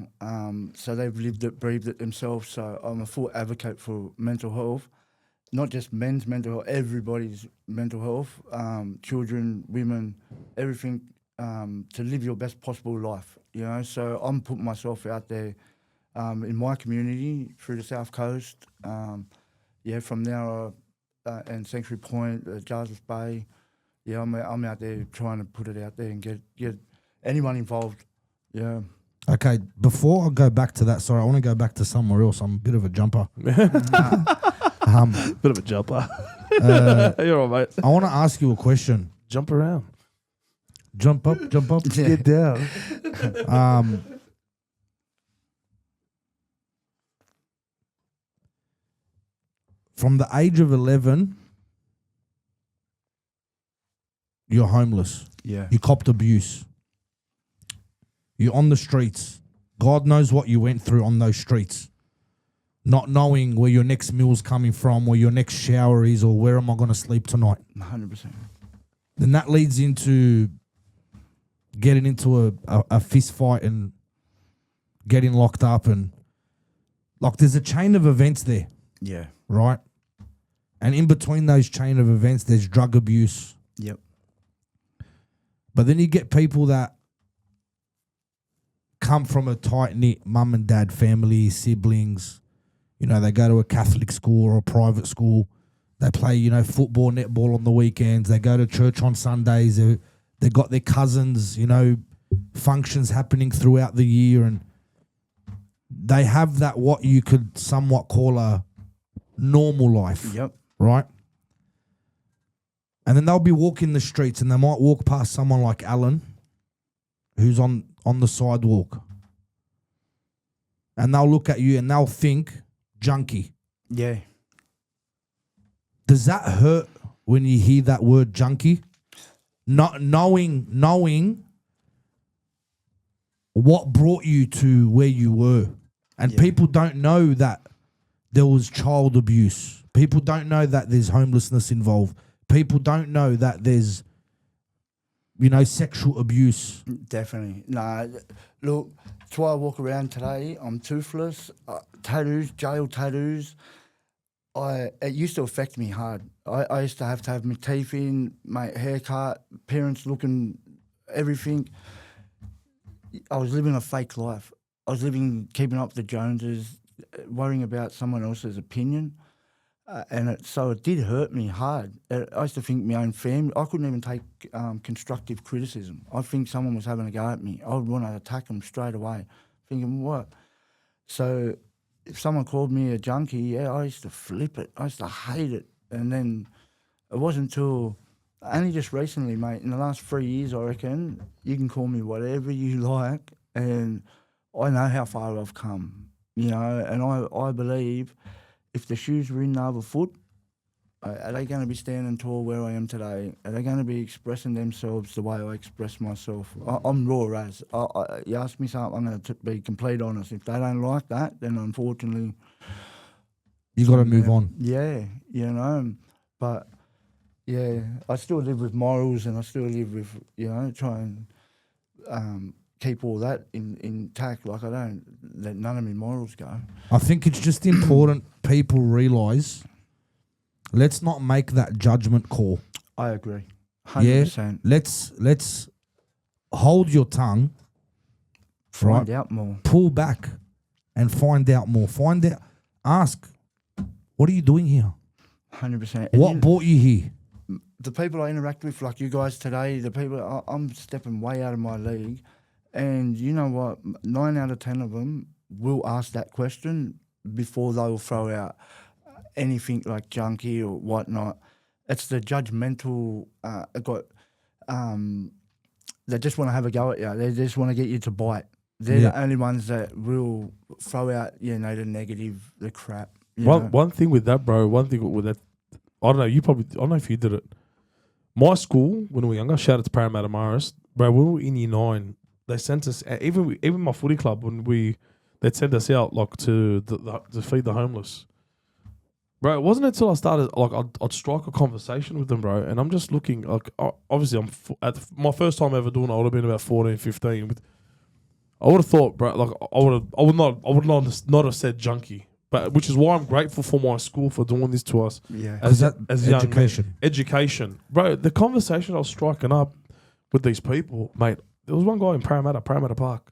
so they've lived it, breathed it themselves. So I'm a full advocate for mental health, not just men's mental health, everybody's mental health, children, women, everything, to live your best possible life, you know. So I'm putting myself out there in my community through the South Coast, from there, and Sanctuary Point, Jarvis Bay. Yeah, I'm out there trying to put it out there and get anyone involved. Yeah. Okay, before I go back to that, sorry, I want to go back to somewhere else. I'm a bit of a jumper. Bit of a jumper. You're all right, mate. I want to ask you a question. Jump around. Jump up, Get down. From the age of 11, you're homeless. Yeah. You copped abuse. You're on the streets. God knows what you went through on those streets. Not knowing where your next meal's coming from, where your next shower is, or where am I going to sleep tonight. 100%. Then that leads into getting into a fist fight and getting locked up. And like there's a chain of events there, Yeah. right? And in between those chain of events, there's drug abuse. Yep. But then you get people that come from a tight-knit mum and dad family, siblings. You know, they go to a Catholic school or a private school. They play, you know, football, netball on the weekends. They go to church on Sundays. They got their cousins, you know, functions happening throughout the year. And they have that what you could somewhat call a normal life. Yep. Right? And then they'll be walking the streets and they might walk past someone like Allan who's on the sidewalk. And they'll look at you and they'll think, junkie. Yeah. Does that hurt when you hear that word junkie? Not knowing what brought you to where you were. And people don't know that there was child abuse. People don't know that there's homelessness involved. People don't know that there's, you know, sexual abuse. Definitely. Nah, look, that's why I walk around today. I'm toothless, tattoos, jail tattoos. It used to affect me hard. I used to have my teeth in, my haircut, parents looking, everything. I was living a fake life. I was keeping up with the Joneses, worrying about someone else's opinion. So it did hurt me hard. I used to think my own family, I couldn't even take constructive criticism. I think someone was having a go at me. I would want to attack them straight away, thinking, what? So if someone called me a junkie, I used to flip it. I used to hate it. And then it wasn't until only just recently, mate, in the last 3 years, I reckon, you can call me whatever you like, and I know how far I've come, you know, and I believe if the shoes were in the other foot, are they going to be standing tall where I am today? Are they going to be expressing themselves the way I express myself? I'm raw as. You ask me something, I'm going to be complete honest. If they don't like that, then unfortunately... You got to move on. Yeah, you know, but yeah, I still live with morals and I still live with, you know, try and keep all that intact. Like I don't let none of my morals go. I think it's just important people realise, let's not make that judgment call. I agree. 100%. Yeah, let's hold your tongue. Find out more. Pull back and find out more. Ask, what are you doing here? 100%. What brought you here? The people I interact with, like you guys today, the people, I'm stepping way out of my league. And you know what? 9 out of 10 of them will ask that question before they'll throw out anything like junkie or whatnot. It's the judgmental, they just want to have a go at you. They just want to get you to bite. They're the only ones that will throw out, you know, the negative, the crap. One thing with that, bro, I don't know, I don't know if you did it. My school, when we were younger, shout out to Parramatta Morris, bro, when we were in year 9, they sent us, even my footy club, they'd send us out like to feed the homeless. Bro, it wasn't until I started, like, I'd strike a conversation with them, bro, and I'm just looking, like, obviously, at my first time ever doing it, I would have been about 14, 15. But I would have thought, bro, like, I would not have said junkie, but which is why I'm grateful for my school for doing this to us. Yeah. As young education. men. Education. Bro, the conversation I was striking up with these people, mate, there was one guy in Parramatta Park,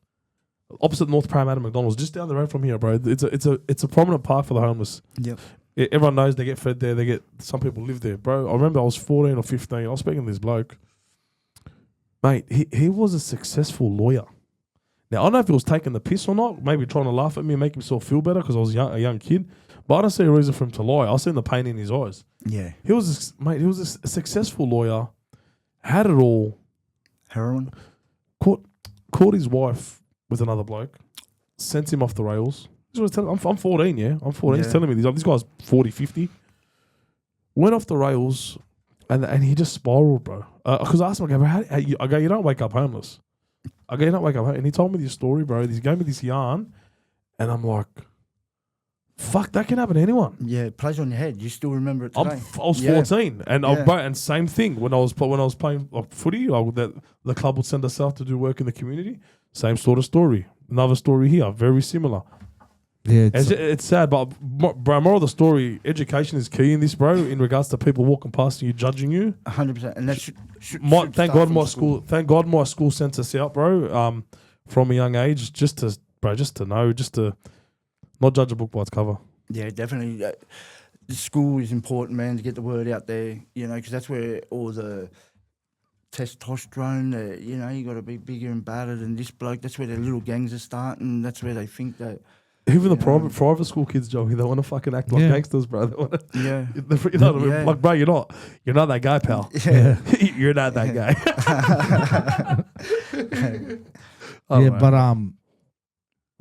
opposite North Parramatta McDonald's, just down the road from here, bro. It's a prominent park for the homeless. Yep. Everyone knows they get fed there. Some people live there, bro. I remember I was 14 or 15. I was speaking to this bloke. Mate, he was a successful lawyer. Now, I don't know if he was taking the piss or not, maybe trying to laugh at me and make himself feel better because I was a young kid. But I don't see a reason for him to lie. I seen the pain in his eyes. Yeah. He was a successful lawyer, had it all. Heroin? Caught his wife with another bloke, sent him off the rails. I'm 14, yeah? I'm 14. Yeah. He's telling me this guy's 40, 50. Went off the rails, And he just spiraled, bro. Because I asked him, I go, I go, you don't wake up homeless. I go, you don't wake up homeless. And he told me this story, bro. He gave me this yarn. And I'm like, fuck, that can happen to anyone. Yeah, it plays on your head. You still remember it today. I was 14. And and same thing. When I was playing footy, the club would send us out to do work in the community. Same sort of story. Another story here. Very similar. Yeah, it's sad, but bro, moral of the story: education is key in this, bro. In regards to people walking past you, judging you, 100%, and that should thank God my school. Thank God my school sent us out, bro. From a young age, just to know, just to not judge a book by its cover. Yeah, definitely. The school is important, man, to get the word out there. You know, because that's where all the testosterone. You know, you got to be bigger and badder than this bloke. That's where the little gangs are starting. That's where they think that. Even the private school kids, Joey, they want to fucking act like gangsters, bro. They want to, you know what I mean? Like, bro, you're not that guy, pal. Yeah. You're not that guy. But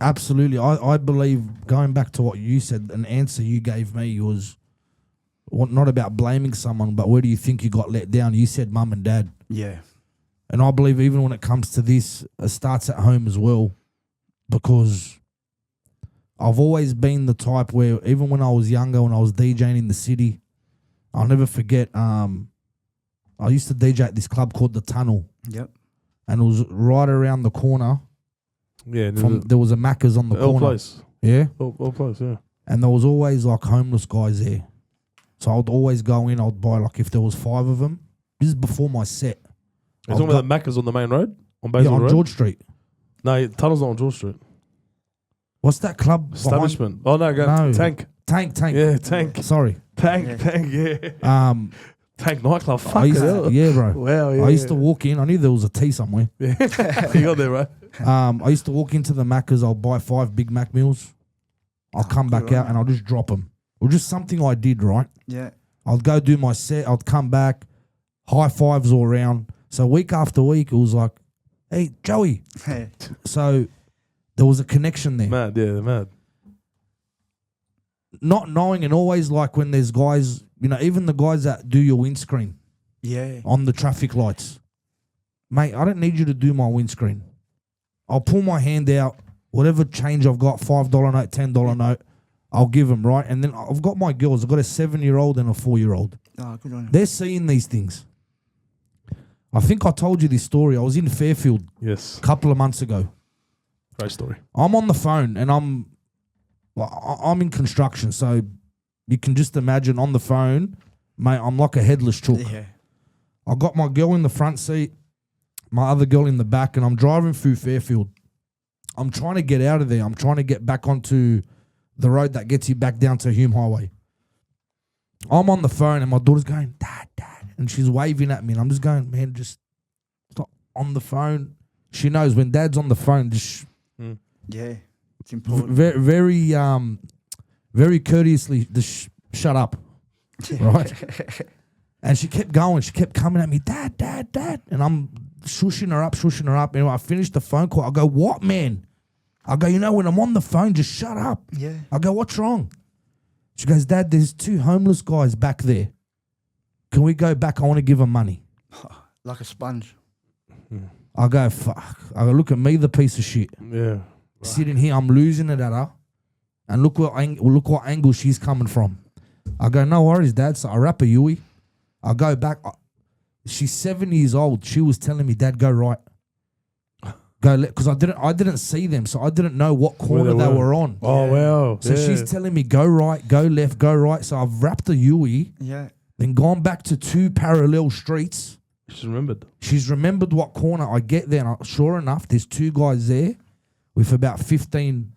absolutely, I believe, going back to what you said, an answer you gave me was not about blaming someone, but where do you think you got let down? You said mum and dad. Yeah. And I believe even when it comes to this, it starts at home as well, because I've always been the type where even when I was younger, when I was DJing in the city, I'll never forget, I used to DJ at this club called The Tunnel. Yep. And it was right around the corner. Yeah. There was a Macca's on the corner. Place. Yeah? Old place, yeah. And there was always like homeless guys there. So I'd always go in, I'd buy like, if there was 5 of them, this is before my set. You're talking about the Macca's on the main road? On Basil Road? George Street. No, Tunnel's not on George Street. What's that club? Establishment. Oh, no, Tank. Tank. Yeah, Tank. Sorry. Tank, yeah. Tank nightclub. Fuck yeah, bro. Wow, yeah. I used to walk in. I knew there was a T somewhere. Yeah. You got there, right? I used to walk into the Macca's. I'll buy 5 Big Mac meals. I'll come back out and I'll just drop them. Or just something I did, right? Yeah. I'd go do my set. I'd come back. High fives all around. So week after week, it was like, hey, Joey. So there was a connection there. Mad. Not knowing, and always like when there's guys, you know, even the guys that do your windscreen. Yeah. On the traffic lights. Mate, I don't need you to do my windscreen. I'll pull my hand out, whatever change I've got, $5 note, $10 note, I'll give them, right? And then I've got my girls. I've got a 7-year-old and a 4-year-old. Oh, good on you. They're seeing these things. I think I told you this story. I was in Fairfield a couple of months ago. Great story. I'm on the phone and I'm in construction, so you can just imagine on the phone, mate, I'm like a headless chook. Yeah. I got my girl in the front seat, my other girl in the back, and I'm driving through Fairfield. I'm trying to get out of there. I'm trying to get back onto the road that gets you back down to Hume Highway. I'm on the phone and my daughter's going, Dad. And she's waving at me and I'm just going, man, just stop on the phone. She knows when Dad's on the phone, just... Yeah, it's important. Very, very courteously, just shut up, right? And she kept going. She kept coming at me, Dad. And I'm shushing her up. And I finished the phone call. I go, what, man? I go, you know, when I'm on the phone, just shut up. Yeah. I go, what's wrong? She goes, Dad, there's 2 homeless guys back there. Can we go back? I want to give them money. Like a sponge. I go, fuck. I go, look at me, the piece of shit. Yeah. Right. Sitting here, I'm losing it at her. And look what angle she's coming from. I go, no worries, Dad. So I wrap a Yui. I go back. She's 7 years old. She was telling me, Dad, go right. Go left. Because I didn't see them, so I didn't know what corner they were on. Oh, wow. So she's telling me, go right, go left, go right. So I've wrapped a Yui. Yeah. Then gone back to 2 parallel streets. She's remembered. She's remembered what corner. I get there, and sure enough, there's 2 guys there with about 15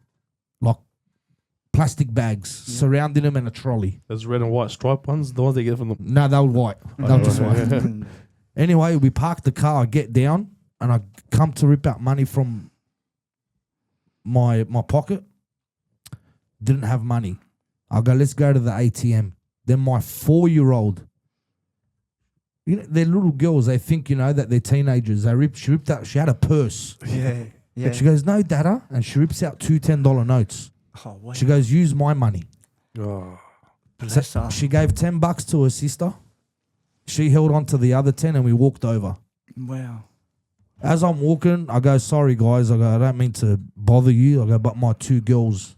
like plastic bags surrounding them and a trolley. Those red and white striped ones, the ones they get from the... No, they were white. They were just white. Anyway, we parked the car. I get down, and I come to rip out money from my pocket. Didn't have money. I go, let's go to the ATM. Then my 4-year-old, you know, they're little girls. They think, you know, that they're teenagers. She ripped out. She had a purse. Yeah. And she goes, no, Dada. And she rips out 2 $10 notes. Oh, wow. She goes, use my money. Oh. So she gave $10 to her sister. She held on to the other 10 and we walked over. Wow. As I'm walking, I go, sorry, guys. I go, I don't mean to bother you. I go, but my 2 girls,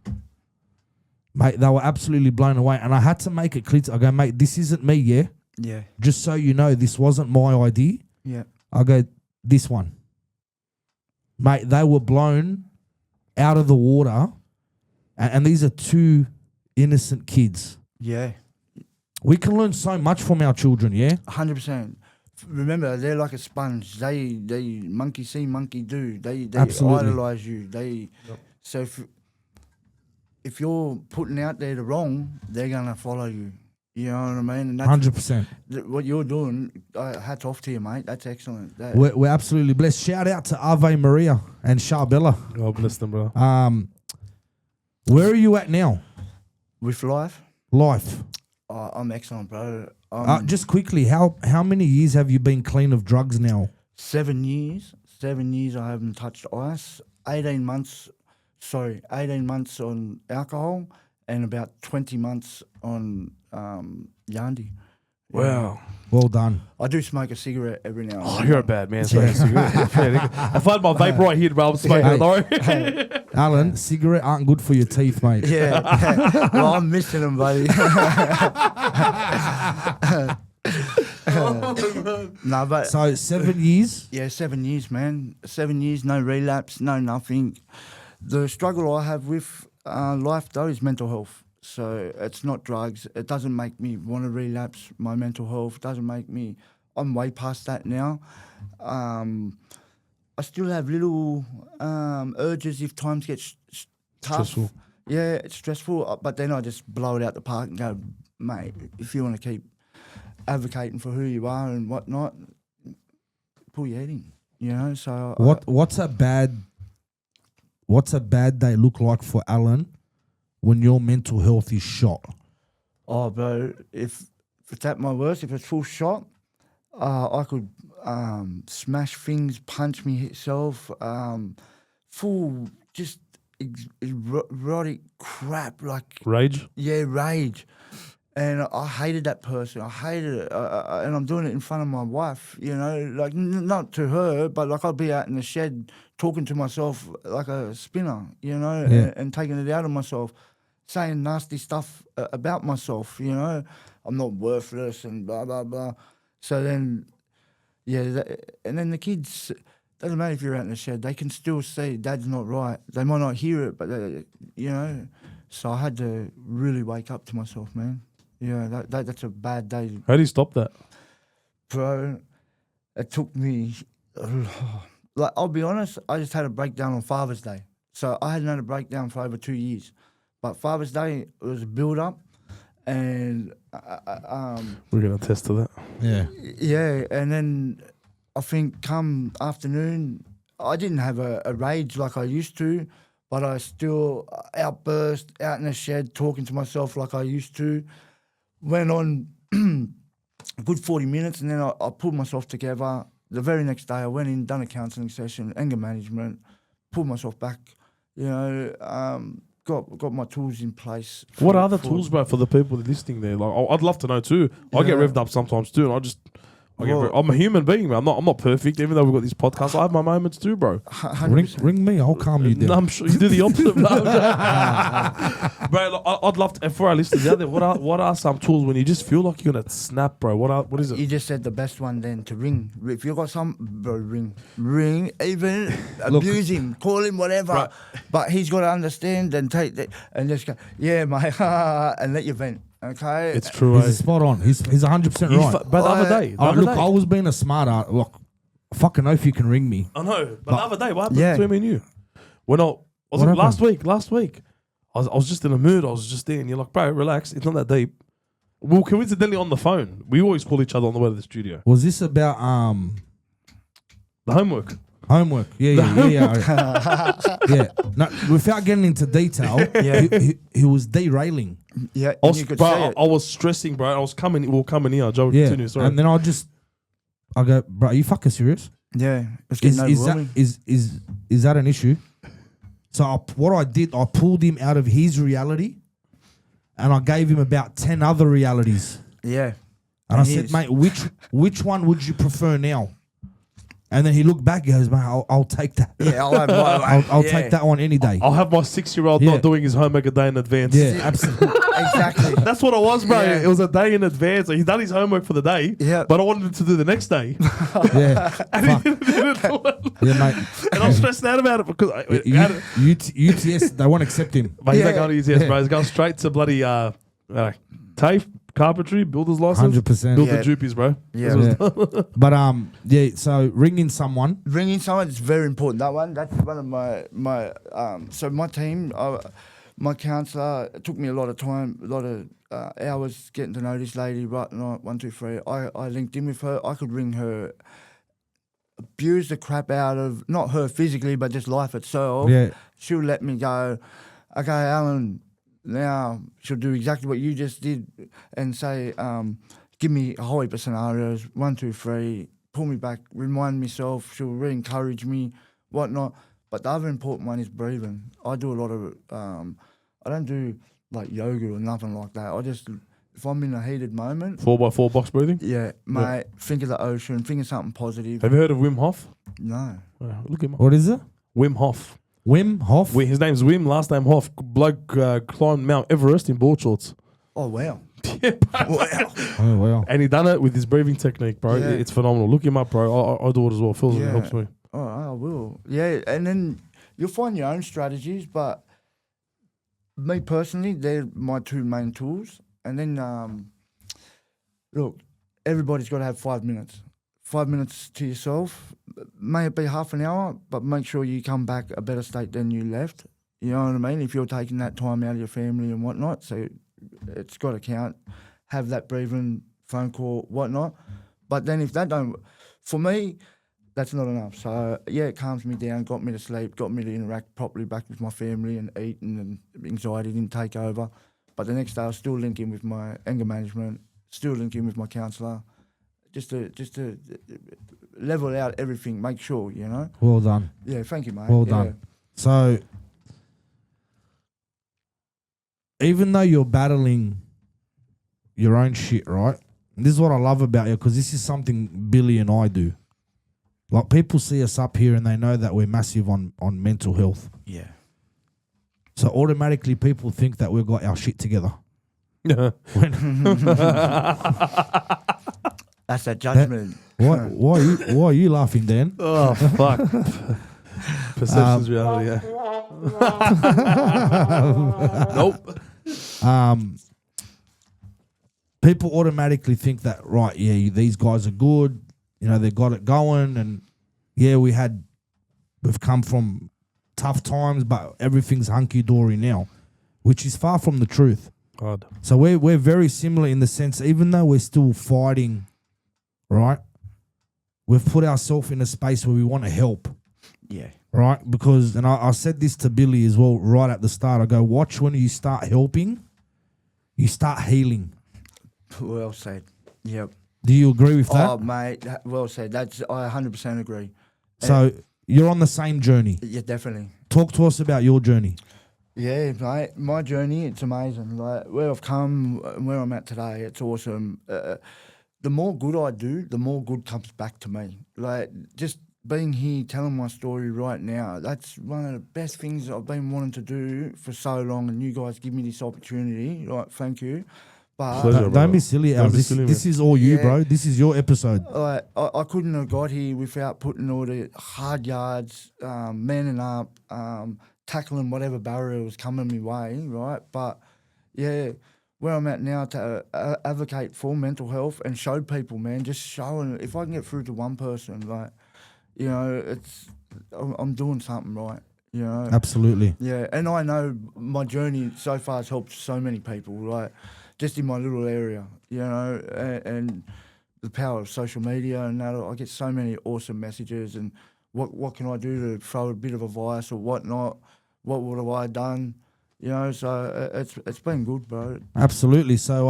mate, they were absolutely blown away. And I had to make it clear. I go, mate, this isn't me, yeah? Yeah. Just so you know, this wasn't my idea. Yeah. I go, this one. Mate, they were blown out of the water. And these are 2 innocent kids. Yeah. We can learn so much from our children, yeah? 100%. Remember, they're like a sponge. They monkey see, monkey do. They Absolutely. idolize you. So if you're putting out there the wrong, they're gonna follow you. You know what I mean? And that's 100%. what you're doing. Hats off to you, mate. That's excellent. We're absolutely blessed. Shout out to Ave Maria and Charbella. God bless them, bro. Where are you at now? With life, Life. I'm excellent, bro. Just quickly, how many years have you been clean of drugs now? 7 years. 7 years I haven't touched ice. 18 months on alcohol, and about 20 months on Yandi. Wow. Well done. I do smoke a cigarette every now and Oh, then. you're a bad man. Smoking a cigarette. If I had my vape right here, bro, I'm smoking it. Alan, cigarette aren't good for your teeth, mate. Yeah. Well, I'm missing them, buddy. No, but So 7 years? yeah, 7 years, man. 7 years, no relapse, no nothing. The struggle I have with life, though, is mental health. So it's not drugs. It doesn't make me want to relapse. My mental health doesn't make me. I'm way past that now. I still have little urges if times get tough. Stressful. Yeah, it's stressful. But then I just blow it out the park and go, mate, if you want to keep advocating for who you are and whatnot, pull your head in. You know. So What's a bad day look like for Alan when your mental health is shot? Oh, bro, if it's at my worst, if it's full shot, I could smash things, punch myself, full just erotic crap, like Rage? yeah, rage. And I hated that person. I hated it, and I'm doing it in front of my wife. You know, like not to her, but like I'd be out in the shed talking to myself like a spinner. You know, Yeah. and taking it out of myself, saying nasty stuff about myself. You know, I'm not worthless and blah blah blah. So then, yeah, and then the kids. Doesn't matter if you're out in the shed; they can still see Dad's not right. They might not hear it, but you know. So I had to really wake up to myself, man. Yeah, that's a bad day. How do you stop that? Bro, it took me, like, I'll be honest, I just had a breakdown on Father's Day. So I hadn't had a breakdown for over 2 years. But Father's Day, it was a build-up. And, We're going to attest to that. Yeah. yeah, and then I think come afternoon, I didn't have a rage like I used to, but I still outburst out in the shed talking to myself like I used to. Went on a good 40 minutes, and then I pulled myself together. The very next day, I went in, done a counselling session, anger management, pulled myself back, you know, got my tools in place. What are the tools, bro, for the people listening there? Like, I'd love to know too. I get Yeah. revved up sometimes too, and I'm a human being, man. I'm not perfect, even though we've got this podcast. I have my moments too, bro. 100%. Ring me, I'll calm you down. No, I'm sure you do the opposite, bro. Like, I'd love to. And for our listeners out there, what are some tools when you just feel like you're gonna snap, bro? What is it? You just said the best one then, to ring. If you got some, bro, ring, even abuse him, call him whatever. Right. But he's got to understand and take that and just go, yeah, mate, and let you vent. Okay, It's true. He's spot on. He's 100% right. But the other day, Look, I was being a smart art. Look, I fucking know if you can ring me. I know, but the other day, what happened Yeah. between me and you? When I was What it last week, I was just in a mood. I was just there, and you're like, bro, relax. It's not that deep. We were coincidentally on the phone. We always call each other on the way to the studio. Was this about The homework. homework? Yeah. Yeah. No, without getting into detail, he was derailing. yeah, I and was, you could bro, say it. I was stressing, bro. We were coming here. Joe, Yeah. continue. Sorry. And then I go, bro, are you fucking serious? Yeah, it's getting overwhelming. Is that an issue? So what I did, I pulled him out of his reality, and I gave him about 10 other realities. Yeah, And I said, mate, which one would you prefer now? And then he looked back, he goes, mate, I'll take that. Yeah, I'll take that one any day. I'll have my 6-year-old not doing his homework a day in advance. Yeah, absolutely. exactly. That's what it was, bro. Yeah. It was a day in advance. He'd done his homework for the day, but I wanted him to do the next day. Yeah. And he didn't do it. Yeah, mate. And I was stressed out about it because UTS, they won't accept him. But he's not going to UTS, bro. He's going straight to bloody TAFE, carpentry, builder's license. 100%. Build the juppies, bro. Yeah. But so ringing someone. Ringing someone is very important. That's one of my so my team, my counsellor, it took me a lot of time, a lot of hours getting to know this lady, right night, 1, 2, 3. I linked in with her. I could ring her, abuse the crap out of, not her physically, but just life itself. Yeah. She'll let me go, okay, Allan, now she'll do exactly what you just did and say, give me a whole heap of scenarios, 1, 2, 3, pull me back, remind myself, she'll re-encourage me, whatnot. But the other important one is breathing. I do a lot of, I don't do like yoga or nothing like that. I just, if I'm in a heated moment. 4x4 box breathing? Yeah, mate, think of the ocean, think of something positive. Have you heard of Wim Hof? No. Look him up. What is it? Wim Hof. Wim Hof? His name's Wim, last name Hof. Bloke climbed Mount Everest in board shorts. Oh, wow. Yeah, bro. Wow. Oh, wow. And he done it with his breathing technique, bro. Yeah. It's phenomenal. Look him up, bro. I do it as well. Phil's Yeah. helps me. Oh, I will. Yeah, and then you'll find your own strategies, but me personally, they're my two main tools. And then, look, everybody's got to have 5 minutes. 5 minutes to yourself. May it be half an hour, but make sure you come back a better state than you left. You know what I mean? If you're taking that time out of your family and whatnot, so it's got to count. Have that breathing, phone call, whatnot. But then if that don't, for me, that's not enough. So, yeah, it calms me down, got me to sleep, got me to interact properly back with my family and eating, and anxiety didn't take over. But the next day I was still linking with my anger management, still linking with my counsellor, just to level out everything, make sure, you know. Well done. Yeah, thank you, mate. Well done. So, even though you're battling your own shit, right? This is what I love about you, because this is something Billy and I do. Like, people see us up here and they know that we're massive on mental health. Yeah. So automatically people think that we've got our shit together. Yeah. That's that judgment. Why are you laughing, Dan? Oh, fuck. Perception's reality, yeah. Nope. People automatically think that, right, yeah, these guys are good, you know, they got it going, and yeah, we've come from tough times, but everything's hunky-dory now, which is far from the truth. God. So we're very similar in the sense, even though we're still fighting, right, we've put ourselves in a space where we want to help. Yeah. Right? Because, and I said this to Billy as well right at the start, I go, watch when you start helping, you start healing. Well said. Yep. Do you agree with that? Oh, mate, well said. I 100% agree. So you're on the same journey. Yeah, definitely. Talk to us about your journey. Yeah, mate, my journey, it's amazing. Like, where I've come and where I'm at today, it's awesome. The more good I do, the more good comes back to me. Like, just being here, telling my story right now, that's one of the best things I've been wanting to do for so long, and you guys give me this opportunity. Like, thank you. But Pleasure, Don't be silly, Al. This is all you, bro. This is your episode. like, I couldn't have got here without putting all the hard yards, manning up, tackling whatever barrier was coming my way, right? But, yeah, where I'm at now to advocate for mental health and show people, man, just showing, if I can get through to one person, like, you know, I'm doing something right, you know. Absolutely. Yeah, and I know my journey so far has helped so many people, like, just in my little area, you know, and the power of social media and that. I get so many awesome messages, and what can I do to throw a bit of advice or whatnot? What would have I done? You know, so it's been good, bro. Absolutely. So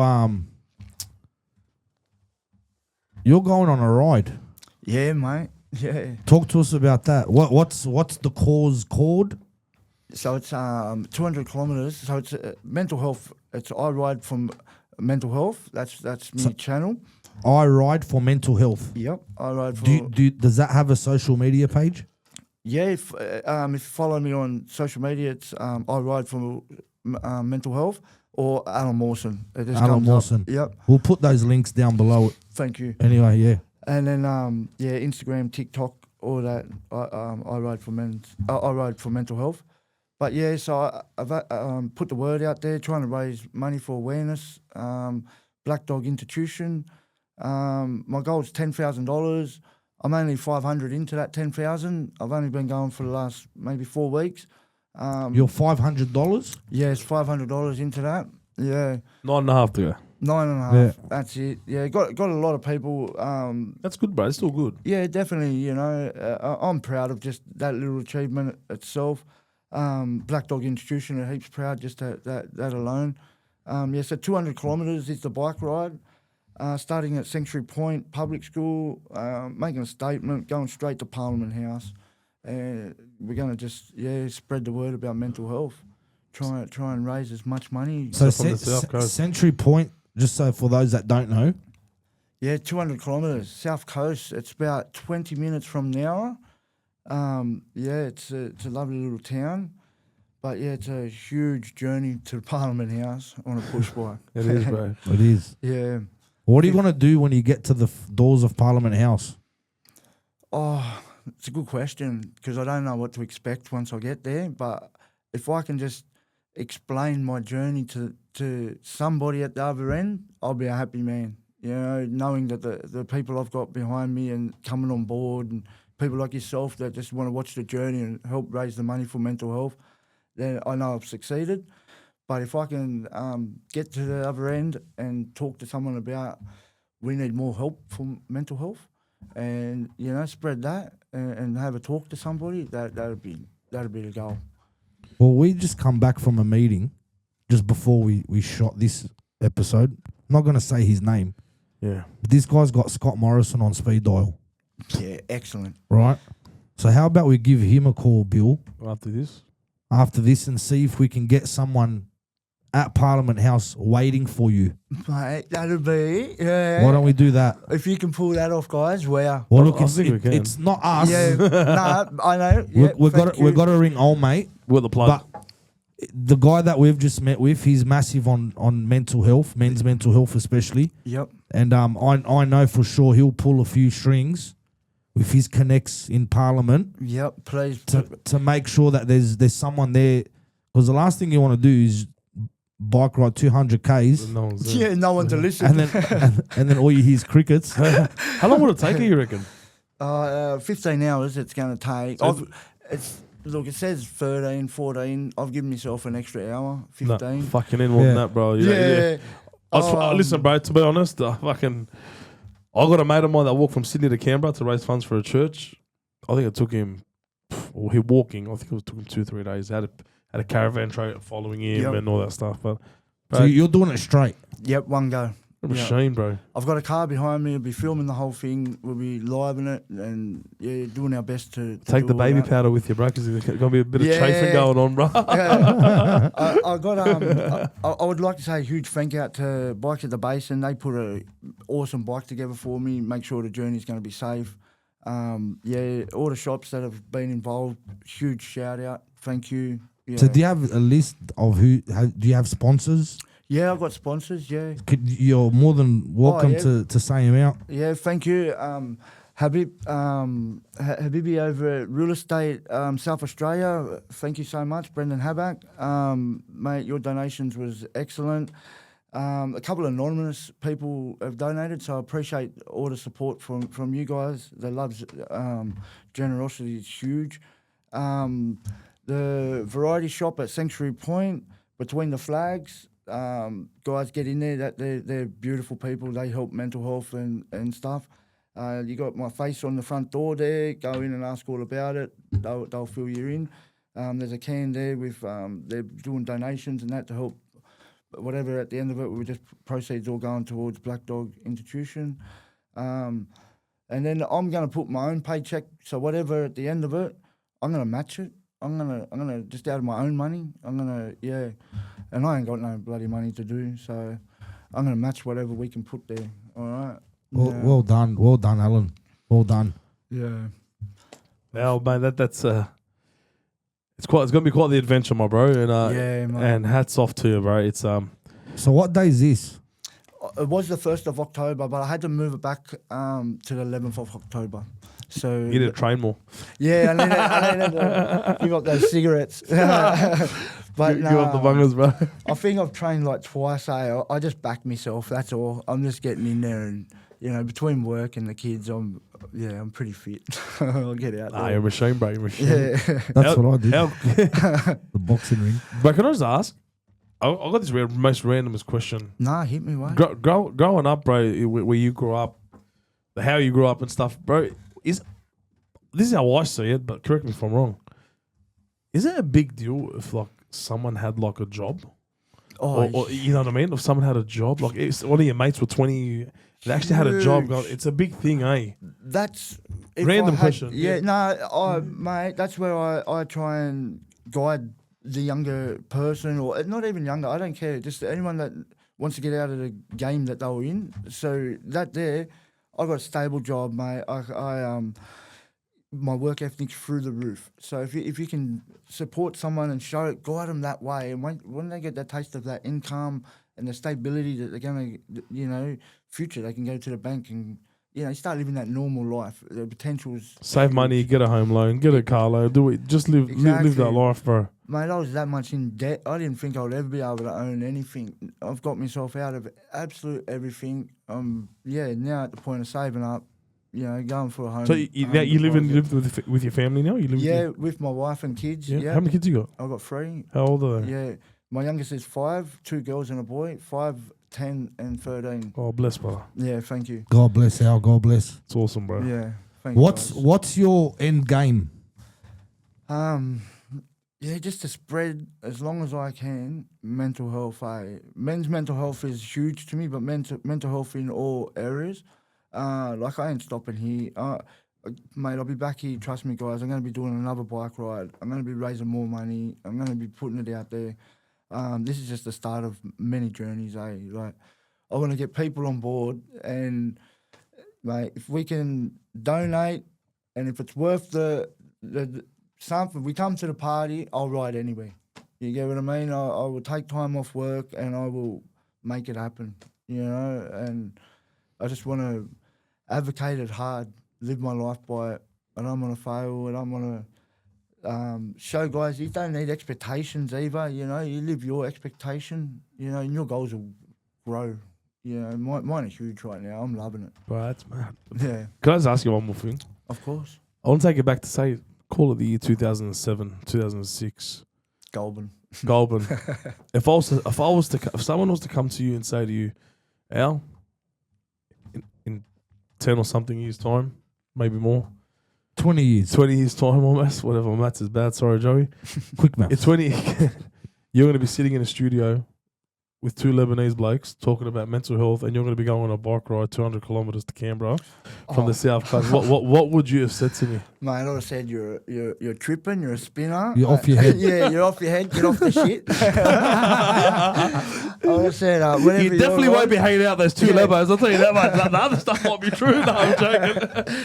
you're going on a ride. Yeah, mate. Yeah. Talk to us about that. What's the cause called? So it's 200 kilometres. So it's mental health. I ride from mental health. That's my channel. I Ride for Mental Health. Yep, I ride for. Does that have a social media page? Yeah, if you follow me on social media, it's I ride for mental health or Allan Mawson. It just Allan comes up. Mawson. Yep. We'll put those links down below. Thank you. Anyway, yeah. And then Instagram, TikTok, all that. I ride for I ride for mental health. But yeah, so I've put the word out there, trying to raise money for awareness. Black Dog Institution. My goal is $10,000. I'm only 500 into that 10,000. I've only been going for the last maybe 4 weeks. You're $500? Yes, $500 into that. Yeah. 9.5 to go. 9.5. Yeah. That's it. Yeah, got a lot of people. That's good, bro. It's still good. Yeah, definitely. You know, I'm proud of just that little achievement itself. Black Dog Institution are heaps proud just that alone. So 200 kilometres is the bike ride. Starting at Sanctuary Point Public School, making a statement, going straight to Parliament House. We're going to just spread the word about mental health. Try and raise as much money. So from the South Coast. Century Point, just so for those that don't know. Yeah, 200 kilometres, South Coast. It's about 20 minutes from Nowra. It's a lovely little town. But yeah, it's a huge journey to Parliament House on a push bike. It is, bro. It is. Yeah. What are you going to do when you get to the doors of Parliament House? Oh, it's a good question because I don't know what to expect once I get there. But if I can just explain my journey to somebody at the other end, I'll be a happy man. You know, knowing that the people I've got behind me and coming on board and people like yourself that just want to watch the journey and help raise the money for mental health, then I know I've succeeded. But if I can get to the other end and talk to someone about we need more help for mental health and, you know, spread that and have a talk to somebody, that'd be the goal. Well, we just come back from a meeting just before we shot this episode. I'm not going to say his name. Yeah. But this guy's got Scott Morrison on speed dial. Yeah, excellent. Right? So how about we give him a call, Bill, After this, and see if we can get someone at Parliament House waiting for you. Mate, that'd be, yeah. Why don't we do that? If you can pull that off, guys, wow. Well, look, I think we can. it's not us. Yeah, nah, I know. Yeah, We've got to ring old mate. we're the plug. But the guy that we've just met with, he's massive on mental health, men's mental health especially. Yep. And I know for sure he'll pull a few strings with his connects in Parliament. Yep, please. To make sure that there's someone there. Because the last thing you want to do is bike ride 200 Ks. No one's there. Yeah, no one to listen. And then all you hear is crickets. How long would it take you reckon? 15 hours it's going to take. Look, it says 13, 14. I've given myself an extra hour, 15. No, fucking in more than that, bro. Yeah. Listen, bro, to be honest, I got a mate of mine that walked from Sydney to Canberra to raise funds for a church. I think it took him, he walking, I think it took him 2-3 days. Had a caravan trailer following him and all that stuff. But So you're doing it straight. Yep, one go. a machine, bro. I've got a car behind me. We'll be filming the whole thing. We'll be live in it and doing our best to Take do the all baby that. powder with you, bro, because there's going to be a bit of chafing going on, bro. I got I would like to say a huge thank out to Bikes at the Basin. They put an awesome bike together for me. Make sure the journey's going to be safe. All the shops that have been involved. Huge shout out. Thank you. Yeah. So do you have a list of do you have sponsors? Yeah, I've got sponsors. Yeah. You're more than welcome to say them out. Yeah, thank you. Habibi over at Real Estate South Australia, thank you so much. Brendan Habak, mate, your donations was excellent. A couple of anonymous people have donated, so I appreciate all the support from you guys. The love's generosity is huge. The variety shop at Sanctuary Point, Between the Flags, guys, get in there. They're beautiful people. They help mental health and stuff. You got my face on the front door there. Go in and ask all about it. They'll fill you in. There's a can there with they're doing donations and that to help. Whatever at the end of it, we just proceeds all going towards Black Dog Institution. And then I'm going to put my own paycheck. So whatever at the end of it, I'm going to match it. I'm gonna just out of my own money. And I ain't got no bloody money to do. So I'm going to match whatever we can put there. All right. Well done, Allan. Well done. Yeah. Well, mate, that's it's gonna be quite the adventure, my bro. And Yeah, mate. and hats off to you, bro. It's So what day is this? It was the 1st of October, but I had to move it back to the 11th of October. So you need to train more. yeah, I needed to give up those cigarettes. But Give up the bungers, bro. I think I've trained like twice. I just back myself. That's all. I'm just getting in there, and between work and the kids, I'm pretty fit. I'll get out Nah, there. you're a machine, bro. You're a machine. Yeah. That's what I did. The boxing ring. But can I just ask? I got this most randomest question. Nah, hit me, mate. Growing up, bro, where you grew up, how you grew up and stuff, bro, this is how I see it, but correct me if I'm wrong. Is it a big deal if like someone had like a job? Oh, Or you know what I mean? If someone had a job, like one of your mates were 20, they actually had a job. Huge. It's a big thing, eh? that's if Random I had- question. Yeah, no, mate, that's where I try and guide the younger person, or not even younger. I don't care. Just anyone that wants to get out of the game that they were in. So that there, I got a stable job, mate. My work ethic's through the roof. So if you can support someone and guide them that way, and when they get that taste of that income and the stability that they're going to, future, they can go to the bank and, start living that normal life. The potential's Save money, get a home loan, get a car loan, do it. Just live that life, bro. Mate, I was that much in debt. I didn't think I would ever be able to own anything. I've got myself out of absolute everything. Now at the point of saving up, going for a home. So you live with your family now? You live with my wife and kids. Yeah. Yeah. How many kids you got? I've got 3. How old are they? Yeah. My youngest is 5, 2 girls and a boy, 5, 10 and 13. Oh, bless, brother. Yeah, thank you. God bless, Al. God bless. It's awesome, bro. Yeah, thank you. What's your end game? Just to spread as long as I can mental health. Men's mental health is huge to me, but mental health in all areas. Like I ain't stopping here. Mate, I'll be back here. Trust me, guys. I'm going to be doing another bike ride. I'm going to be raising more money. I'm going to be putting it out there. This is just the start of many journeys, eh? Like, I want to get people on board, and mate, if we can donate, and if it's worth the something, we come to the party, I'll ride anywhere. You get what I mean? I will take time off work, and I will make it happen. And I just want to advocate it hard, live my life by it. I don't want to fail. I don't want to show guys you don't need expectations either. You live your expectation. And your goals will grow. Mine are huge right now. I'm loving it. Bro, that's mad. Yeah, Can I just ask you one more thing? of course. I want to take it back to call it the year 2007, 2006. Goulburn. Goulburn. if someone was to come to you and say to you, Al, in 10 or something years time, maybe more, 20 years. 20 years time almost, whatever, maths is bad, sorry Joey. Quick math. In 20, you're going to be sitting in a studio with 2 Lebanese blokes talking about mental health, and you're going to be going on a bike ride 200 kilometres to Canberra from the south coast. What would you have said to me? Mate, I would have said you're tripping, you're a spinner. You're off your head. Yeah, you're off your head. Get off the shit. I would have said, whatever You definitely you're won't be on. hanging out those 2 Lebos, I'll tell you that much. The other stuff might be true. No, I'm joking.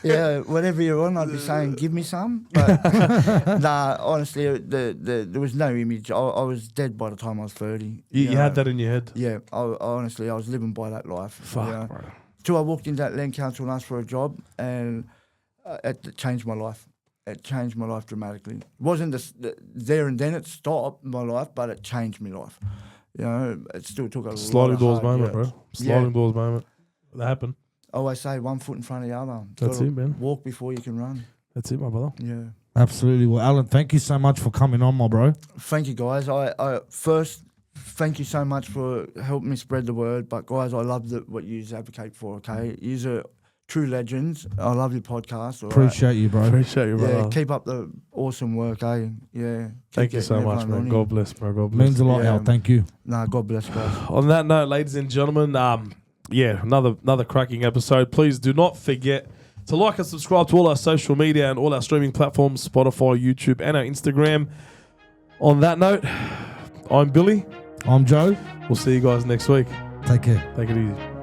Yeah, whatever you're on, I'd be saying, give me some. But nah, honestly, there was no image. I was dead by the time I was 30. You had that in your head? Yeah, honestly, I was living by that life. Fuck, bro. Till I walked into that land council and asked for a job, and it changed my life. It changed my life dramatically. It wasn't there and then it stopped my life, but it changed my life. It still took a Sliding lot of doors hard moment, work. bro. Sliding doors moment. That happened. I always say 1 foot in front of the other. That's Gotta it, man. Walk before you can run. That's it, my brother. Yeah. Absolutely. Well, Allan, thank you so much for coming on, my bro. Thank you, guys. I first thank you so much for helping me spread the word. But guys, I love what you advocate for. Okay, you're are true legends. I love your podcast. all right? Appreciate you, bro. Appreciate you, brother. Yeah, keep up the awesome work, eh? Yeah. Thank you Keep so getting much, everyone man. on God here. bless, bro. God bless. Means a lot, Yeah. Al. Thank you. Nah, God bless, guys. On that note, ladies and gentlemen, another cracking episode. Please do not forget to like and subscribe to all our social media and all our streaming platforms, Spotify, YouTube, and our Instagram. On that note, I'm Billy. I'm Joe. We'll see you guys next week. Take care. Take it easy.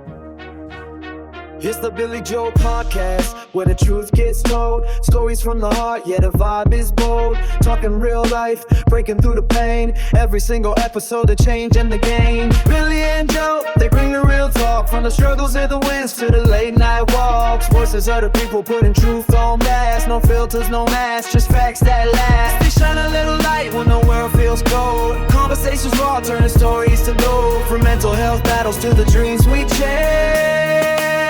It's the BillyJoe Podcast, where the truth gets told. Stories from the heart, yeah, the vibe is bold. Talking real life, breaking through the pain. Every single episode, a change in the game. Billy and Joe, they bring the real talk. From the struggles and the wins to the late night walks. Voices of the people putting truth on blast. No filters, no masks, just facts that last. They shine a little light when the world feels cold. Conversations raw, turning stories to gold. From mental health battles to the dreams we chase.